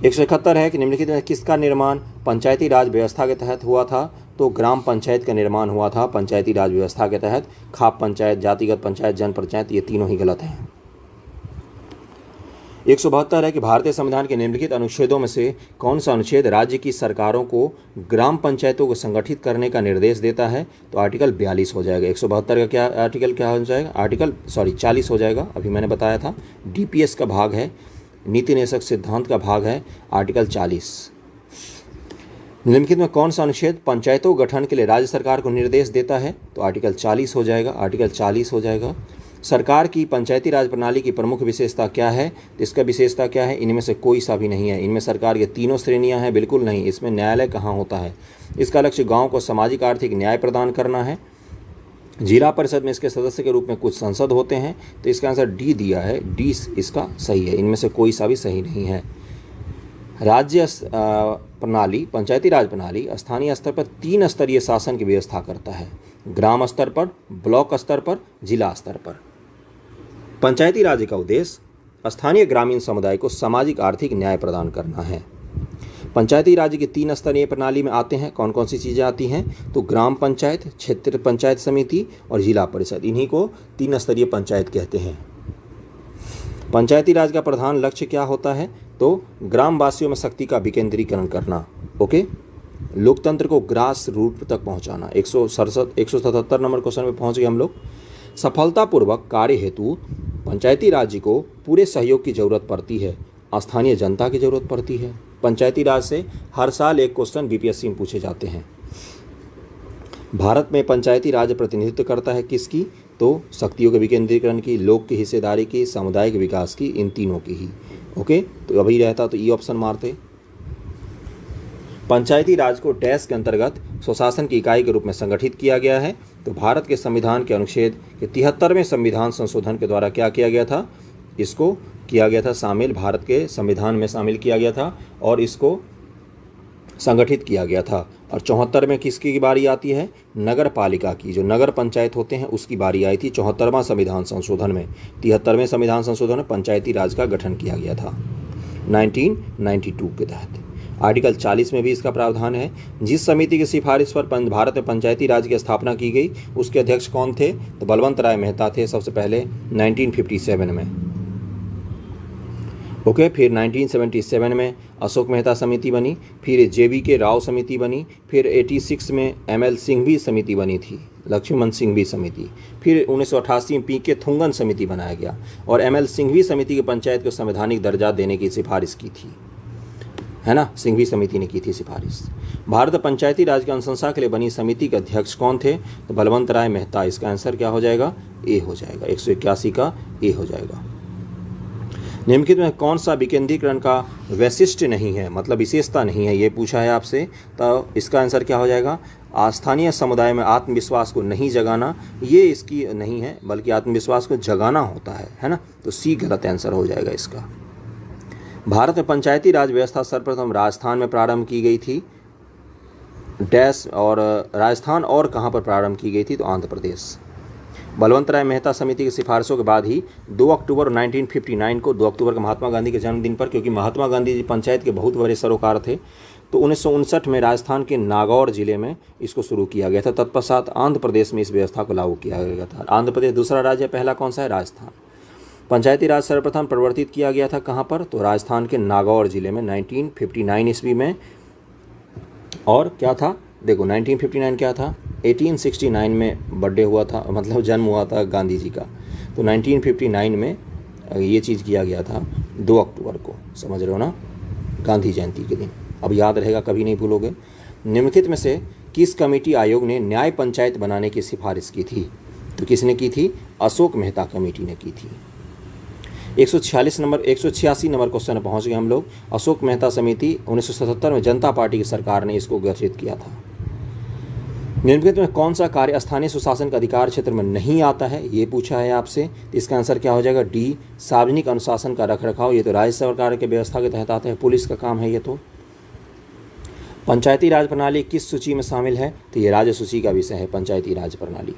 171 है कि निम्नलिखित में किसका निर्माण पंचायती राज व्यवस्था के तहत हुआ था? तो ग्राम पंचायत का निर्माण हुआ था पंचायती राज व्यवस्था के तहत। खाप पंचायत, जातिगत पंचायत, जन पंचायत ये तीनों ही गलत हैं। 172 है कि भारतीय संविधान के निम्नलिखित अनुच्छेदों में से कौन सा अनुच्छेद राज्य की सरकारों को ग्राम पंचायतों को संगठित करने का निर्देश देता है? तो आर्टिकल 42 हो जाएगा। 172 का क्या आर्टिकल क्या हो जाएगा? 40 हो जाएगा। अभी मैंने बताया था डीपीएस का भाग है, नीति निदेशक सिद्धांत का भाग है आर्टिकल 40। निम्नलिखित में कौन सा अनुच्छेद पंचायतों गठन के लिए राज्य सरकार को निर्देश देता है? तो आर्टिकल 40 हो जाएगा। आर्टिकल 40 हो जाएगा। सरकार की पंचायती राज प्रणाली की प्रमुख विशेषता क्या है? तो इसका विशेषता क्या है? इनमें से कोई सा भी नहीं है। इनमें सरकार के तीनों श्रेणियां हैं? बिल्कुल नहीं। इसमें न्यायालय कहाँ होता है? इसका लक्ष्य गाँव को सामाजिक आर्थिक न्याय प्रदान करना है। जिला परिषद में इसके सदस्य के रूप में कुछ सांसद होते हैं। तो इसका आंसर डी दिया है। डी इसका सही है। इनमें से कोई सा भी सही नहीं है। राज्य प्रणाली, पंचायती राज प्रणाली स्थानीय स्तर पर 3 स्तरीय शासन की व्यवस्था करता है। ग्राम स्तर पर, ब्लॉक स्तर पर, जिला स्तर पर। पंचायती राज का उद्देश्य स्थानीय ग्रामीण समुदाय को सामाजिक आर्थिक न्याय प्रदान करना है। पंचायती राज की 3 स्तरीय प्रणाली में आते हैं कौन कौन सी चीज़ें आती हैं? तो ग्राम पंचायत, क्षेत्र पंचायत समिति और जिला परिषद, इन्हीं को 3 स्तरीय पंचायत कहते हैं। पंचायती राज का प्रधान लक्ष्य क्या होता है? तो ग्रामवासियों में शक्ति का विकेंद्रीकरण करना। ओके, लोकतंत्र को ग्रास रूट तक पहुंचाना। 177 नंबर क्वेश्चन में पहुंच गए हम लोग। सफलतापूर्वक कार्य हेतु पंचायती राज को पूरे सहयोग की जरूरत पड़ती है, स्थानीय जनता की जरूरत पड़ती है। पंचायती राज से हर साल एक क्वेश्चन बीपीएससी में पूछे जाते हैं। भारत में पंचायती राज प्रतिनिधित्व करता है किसकी? तो शक्तियों के विकेंद्रीकरण की, लोक की हिस्सेदारी की, सामुदायिक विकास की, इन तीनों की ही। ओके, तो अभी रहता तो ई ऑप्शन मारते। पंचायती राज को डैश के अंतर्गत स्वशासन की इकाई के रूप में संगठित किया गया है। तो भारत के संविधान के अनुच्छेद के 73वें संविधान संशोधन के द्वारा क्या किया गया था, इसको किया गया था शामिल, भारत के संविधान में शामिल किया गया था और इसको संगठित किया गया था। और 74 में किसकी बारी आती है, नगर पालिका की, जो नगर पंचायत होते हैं उसकी बारी आई थी 74वां संविधान संशोधन में। 73वें संविधान संशोधन में पंचायती राज का गठन किया गया था 1992 के तहत। आर्टिकल 40 में भी इसका प्रावधान है। जिस समिति की सिफारिश पर भारत में पंचायती राज की स्थापना की गई उसके अध्यक्ष कौन थे, तो बलवंत राय मेहता थे सबसे पहले 1957 में। ओके, फिर 1977 में अशोक मेहता समिति बनी, फिर JV.K. राव समिति बनी, फिर 86 में ML सिंघवी समिति बनी थी, लक्ष्मण सिंघवी समिति। फिर 1988 में P.K. थुंगन समिति बनाया गया और ML सिंघवी समिति की पंचायत को संवैधानिक दर्जा देने की सिफारिश की थी, है ना, सिंघवी समिति ने की थी सिफारिश। भारत पंचायती राज की अनुशंसा के लिए बनी समिति के अध्यक्ष कौन थे, तो बलवंत राय मेहता। इसका आंसर क्या हो जाएगा, ए हो जाएगा, 181 का ए हो जाएगा। निम्नलिखित में कौन सा विकेंद्रीकरण का वैशिष्ट्य नहीं है, मतलब विशेषता नहीं है, ये पूछा है आपसे, तो इसका आंसर क्या हो जाएगा, स्थानीय समुदाय में आत्मविश्वास को नहीं जगाना, ये इसकी नहीं है, बल्कि आत्मविश्वास को जगाना होता है ना, तो सी गलत आंसर हो जाएगा इसका। भारत में पंचायती राज व्यवस्था सर्वप्रथम राजस्थान में प्रारंभ की गई थी, डैश, और राजस्थान और कहाँ पर प्रारंभ की गई थी, तो आंध्र प्रदेश। बलवंत राय मेहता समिति की सिफारिशों के बाद ही 2 अक्टूबर 1959 को, 2 अक्टूबर का महात्मा गांधी के जन्मदिन पर, क्योंकि महात्मा गांधी जी पंचायत के बहुत बड़े सरोकार थे, तो 1959 में राजस्थान के नागौर जिले में इसको शुरू किया गया था। तत्पश्चात आंध्र प्रदेश में इस व्यवस्था को लागू किया गया था। आंध्र प्रदेश दूसरा राज्य, पहला कौन सा है, राजस्थान। पंचायती राज सर्वप्रथम प्रवर्तित किया गया था कहाँ पर, तो राजस्थान के नागौर जिले में 1959 ईस्वी में। और क्या था, देखो 1959 क्या था, 1869 में बर्थडे हुआ था, मतलब जन्म हुआ था गांधी जी का, तो 1959 में ये चीज़ किया गया था 2 अक्टूबर को, समझ रहे हो ना, गांधी जयंती के दिन। अब याद रहेगा, कभी नहीं भूलोगे। निम्नलिखित में से किस कमेटी आयोग ने न्याय पंचायत बनाने की सिफारिश की थी, तो किसने की थी, अशोक मेहता कमेटी ने की थी। 186 नंबर क्वेश्चन में पहुँच गए हम लोग। अशोक मेहता समिति 1977 में जनता पार्टी की सरकार ने इसको गठित किया था। निम्नलिखित में कौन सा कार्य स्थानीय सुशासन का अधिकार क्षेत्र में नहीं आता है, ये पूछा है आपसे। इसका आंसर क्या हो जाएगा, डी, सार्वजनिक अनुशासन का रखरखाव। ये तो राज्य सरकार के व्यवस्था के तहत आता है, पुलिस का काम है ये तो। पंचायती राज प्रणाली किस सूची में शामिल है, तो ये राज्य सूची का विषय है, पंचायती राज प्रणाली।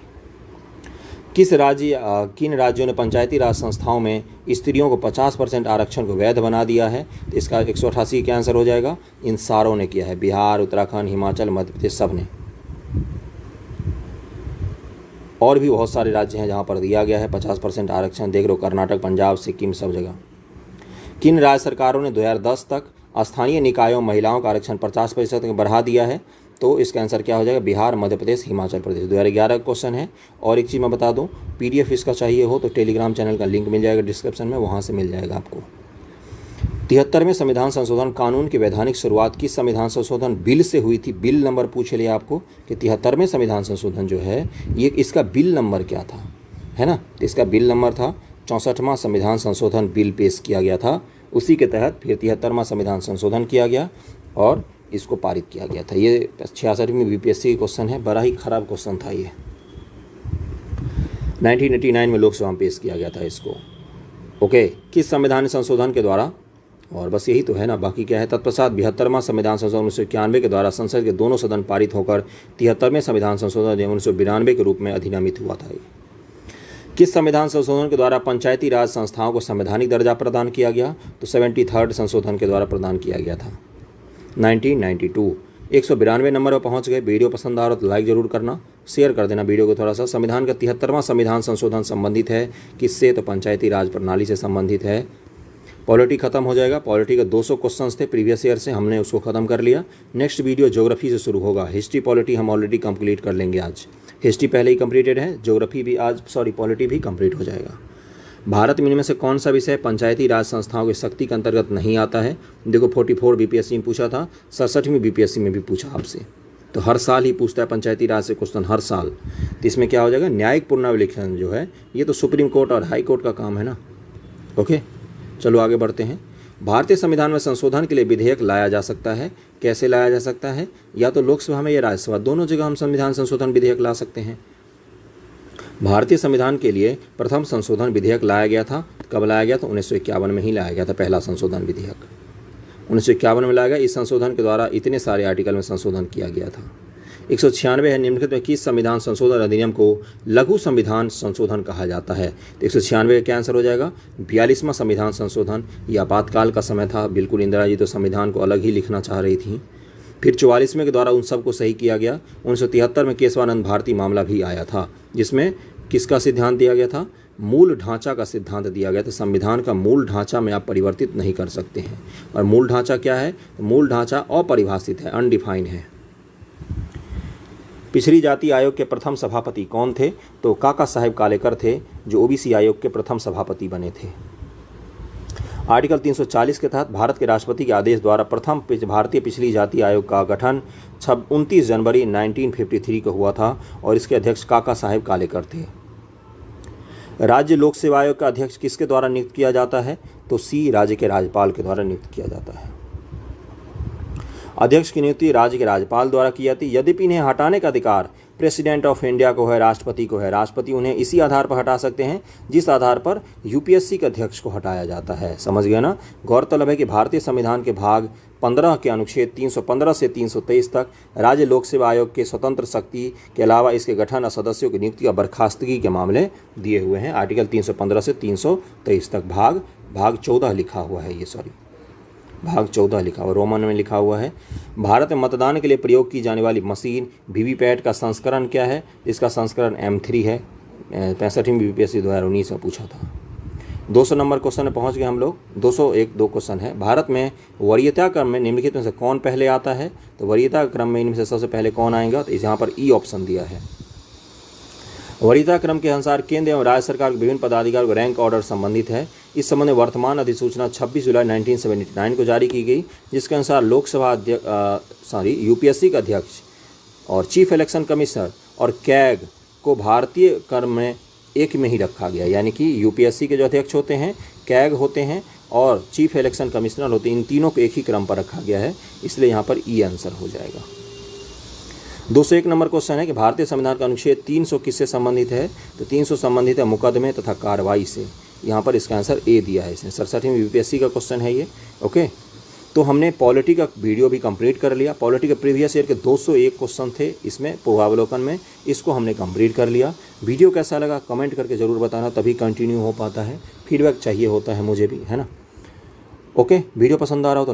किन राज्यों ने पंचायती राज संस्थाओं में स्त्रियों को 50% आरक्षण को वैध बना दिया है, तो इसका 188 का आंसर हो जाएगा, इन सारों ने किया है, बिहार, उत्तराखंड, हिमाचल, मध्य प्रदेश, सब ने। और भी बहुत सारे राज्य हैं जहां पर दिया गया है 50% आरक्षण, देख लो, कर्नाटक, पंजाब, सिक्किम, सब जगह। किन राज्य सरकारों ने 2010 तक स्थानीय निकायों महिलाओं का आरक्षण 50% तक बढ़ा दिया है, तो इसका आंसर क्या हो जाएगा, बिहार, मध्य प्रदेश, हिमाचल प्रदेश। 2011 का क्वेश्चन है। और एक चीज़ मैं बता दूं, PDF इसका चाहिए हो तो टेलीग्राम चैनल का लिंक मिल जाएगा डिस्क्रिप्शन में, वहाँ से मिल जाएगा आपको। 73वें संविधान संशोधन कानून की वैधानिक शुरुआत किस संविधान संशोधन बिल से हुई थी, बिल नंबर पूछ लिया आपको कि 73वें संविधान संशोधन जो है ये, इसका बिल नंबर क्या था, है ना, तो इसका बिल नंबर था 64वां संविधान संशोधन बिल पेश किया गया था। उसी के तहत फिर 73वां संविधान संशोधन किया गया और इसको पारित किया गया था। ये 66वीं BPSC क्वेश्चन है, बड़ा ही खराब क्वेश्चन था ये। 1989 में लोकसभा में पेश किया गया था इसको। ओके, किस संविधान संशोधन के द्वारा, और बस यही तो है ना, बाकी क्या है। तत्पश्चात 72वां संविधान संशोधन 1991 के द्वारा संसद के दोनों सदन पारित होकर 73वें संविधान संशोधन 1992 के रूप में अधिनियमित हुआ था। किस संविधान संशोधन के द्वारा पंचायती राज संस्थाओं को संवैधानिक दर्जा प्रदान किया गया, तो 73rd संशोधन के द्वारा प्रदान किया गया था 1992। 192 नंबर पर पहुंच गए। वीडियो पसंद आ रहा तो लाइक जरूर करना, शेयर कर देना वीडियो को थोड़ा सा। संविधान का 73वां संविधान संशोधन संबंधित है किससे, तो पंचायती राज प्रणाली से संबंधित है। पॉलिटी खत्म हो जाएगा। पॉलिटी का 200 क्वेश्चंस थे प्रीवियस ईयर से, हमने उसको खत्म कर लिया। नेक्स्ट वीडियो ज्योग्राफी से शुरू होगा। हिस्ट्री पॉलिटी हम ऑलरेडी कंप्लीट कर लेंगे आज। हिस्ट्री पहले ही कंप्लीटेड है, ज्योग्राफी भी आज पॉलिटी भी कंप्लीट हो जाएगा। भारत में इनमें से कौन सा विषय पंचायती राज संस्थाओं की शक्ति के अंतर्गत नहीं आता है। देखो 44 BPSC में पूछा था, 67वीं BPSC में भी पूछा आपसे, तो हर साल ही पूछता है पंचायती राज से क्वेश्चन, हर साल। तो इसमें क्या हो जाएगा, न्यायिक पुनर्विलेखन जो है ये तो सुप्रीम कोर्ट और हाई कोर्ट का काम है ना। ओके, चलो आगे बढ़ते हैं। भारतीय संविधान में संशोधन के लिए विधेयक लाया जा सकता है। कैसे लाया जा सकता है? या तो लोकसभा में या राज्यसभा, दोनों जगह हम संविधान संशोधन विधेयक ला सकते हैं। भारतीय संविधान के लिए प्रथम संशोधन विधेयक लाया गया था। कब लाया गया था? 1951 में ही लाया गया था पहला संशोधन विधेयक। 1951 में लाया गया। इस संशोधन के द्वारा इतने सारे आर्टिकल में संशोधन किया गया था। 196 है। निम्नलिखित में किस संविधान संशोधन अधिनियम को लघु संविधान संशोधन कहा जाता है? तो 196 का क्या आंसर हो जाएगा? 42वां संविधान संशोधन। ये आपातकाल का समय था, बिल्कुल इंदिरा जी तो संविधान को अलग ही लिखना चाह रही थी। फिर 44वें के द्वारा उन सबको सही किया गया। 1973 में केशवानंद भारती मामला भी आया था, जिसमें किसका सिद्धांत दिया गया था? मूल ढांचा का सिद्धांत दिया गया था। संविधान का मूल ढांचा में आप परिवर्तित नहीं कर सकते हैं। और मूल ढांचा क्या है? मूल ढांचा अपरिभाषित है, अनडिफाइंड है। पिछड़ी जाति आयोग के प्रथम सभापति कौन थे? तो काका साहेब कालेकर थे, जो ओबीसी आयोग के प्रथम सभापति बने थे। आर्टिकल 340 के तहत भारत के राष्ट्रपति के आदेश द्वारा प्रथम भारतीय पिछड़ी जाति आयोग का गठन 29 जनवरी 1953 को हुआ था और इसके अध्यक्ष काका साहेब कालेकर थे। राज्य लोक सेवा आयोग का अध्यक्ष किसके द्वारा नियुक्त किया जाता है? तो सी राज्य के राज्यपाल के द्वारा नियुक्त किया जाता है। अध्यक्ष की नियुक्ति राज्य के राज्यपाल द्वारा की जाती है। यद्यपि इन्हें हटाने का अधिकार प्रेसिडेंट ऑफ इंडिया को है, राष्ट्रपति को है। राष्ट्रपति उन्हें इसी आधार पर हटा सकते हैं जिस आधार पर यूपीएससी के अध्यक्ष को हटाया जाता है। समझ गया ना? गौरतलब है कि भारतीय संविधान के भाग 15 के अनुच्छेद 315 से 323 तक राज्य लोक सेवा आयोग के स्वतंत्र शक्ति के अलावा इसके गठन और सदस्यों की नियुक्ति और बर्खास्तगी के मामले दिए हुए हैं। आर्टिकल 315 से 323 तक भाग 14 लिखा हुआ है, भाग 14 लिखा हुआ, रोमन में लिखा हुआ है। भारत में मतदान के लिए प्रयोग की जाने वाली मशीन वीवीपैट का संस्करण क्या है? इसका संस्करण M3 है। 65वीं यूपीएससी 2019 में पूछा था। 200 नंबर क्वेश्चन में पहुंच गए हम लोग। 201 क्वेश्चन है। भारत में वरीयता क्रम में निम्नलिखित में से कौन पहले आता है? तो वरीयता क्रम में इनमें से सबसे पहले कौन आएगा? तो यहाँ पर ई ऑप्शन दिया है। वरीयता क्रम के अनुसार केंद्र एवं राज्य सरकार के विभिन्न पदाधिकारियों को रैंक ऑर्डर संबंधित है। इस संबंध में वर्तमान अधिसूचना 26 जुलाई 1979 को जारी की गई, जिसके अनुसार लोकसभा यूपीएससी का अध्यक्ष और चीफ इलेक्शन कमिश्नर और कैग को भारतीय क्रम में एक में ही रखा गया। यानी कि यूपीएससी के जो अध्यक्ष होते हैं, कैग होते हैं और चीफ इलेक्शन कमिश्नर होते हैं, इन तीनों को एक ही क्रम पर रखा गया है। इसलिए यहाँ पर ई आंसर हो जाएगा। 201 नंबर क्वेश्चन है कि भारतीय संविधान का अनुच्छेद 300 किससे संबंधित है? तो 300 संबंधित है मुकदमे तथा कार्रवाई से। यहाँ पर इसका आंसर ए दिया है। इसने 67वीं यूपीएससी का क्वेश्चन है ये। ओके, तो हमने पॉलिटी का वीडियो भी कंप्लीट कर लिया। पॉलिटी के प्रीवियस ईयर के 201 क्वेश्चन थे इसमें पूर्वावलोकन में, इसको हमने कंप्लीट कर लिया। वीडियो कैसा लगा कमेंट करके ज़रूर बताना, तभी कंटिन्यू हो पाता है। फीडबैक चाहिए होता है मुझे भी, है ना? ओके, वीडियो पसंद आ रहा हो तो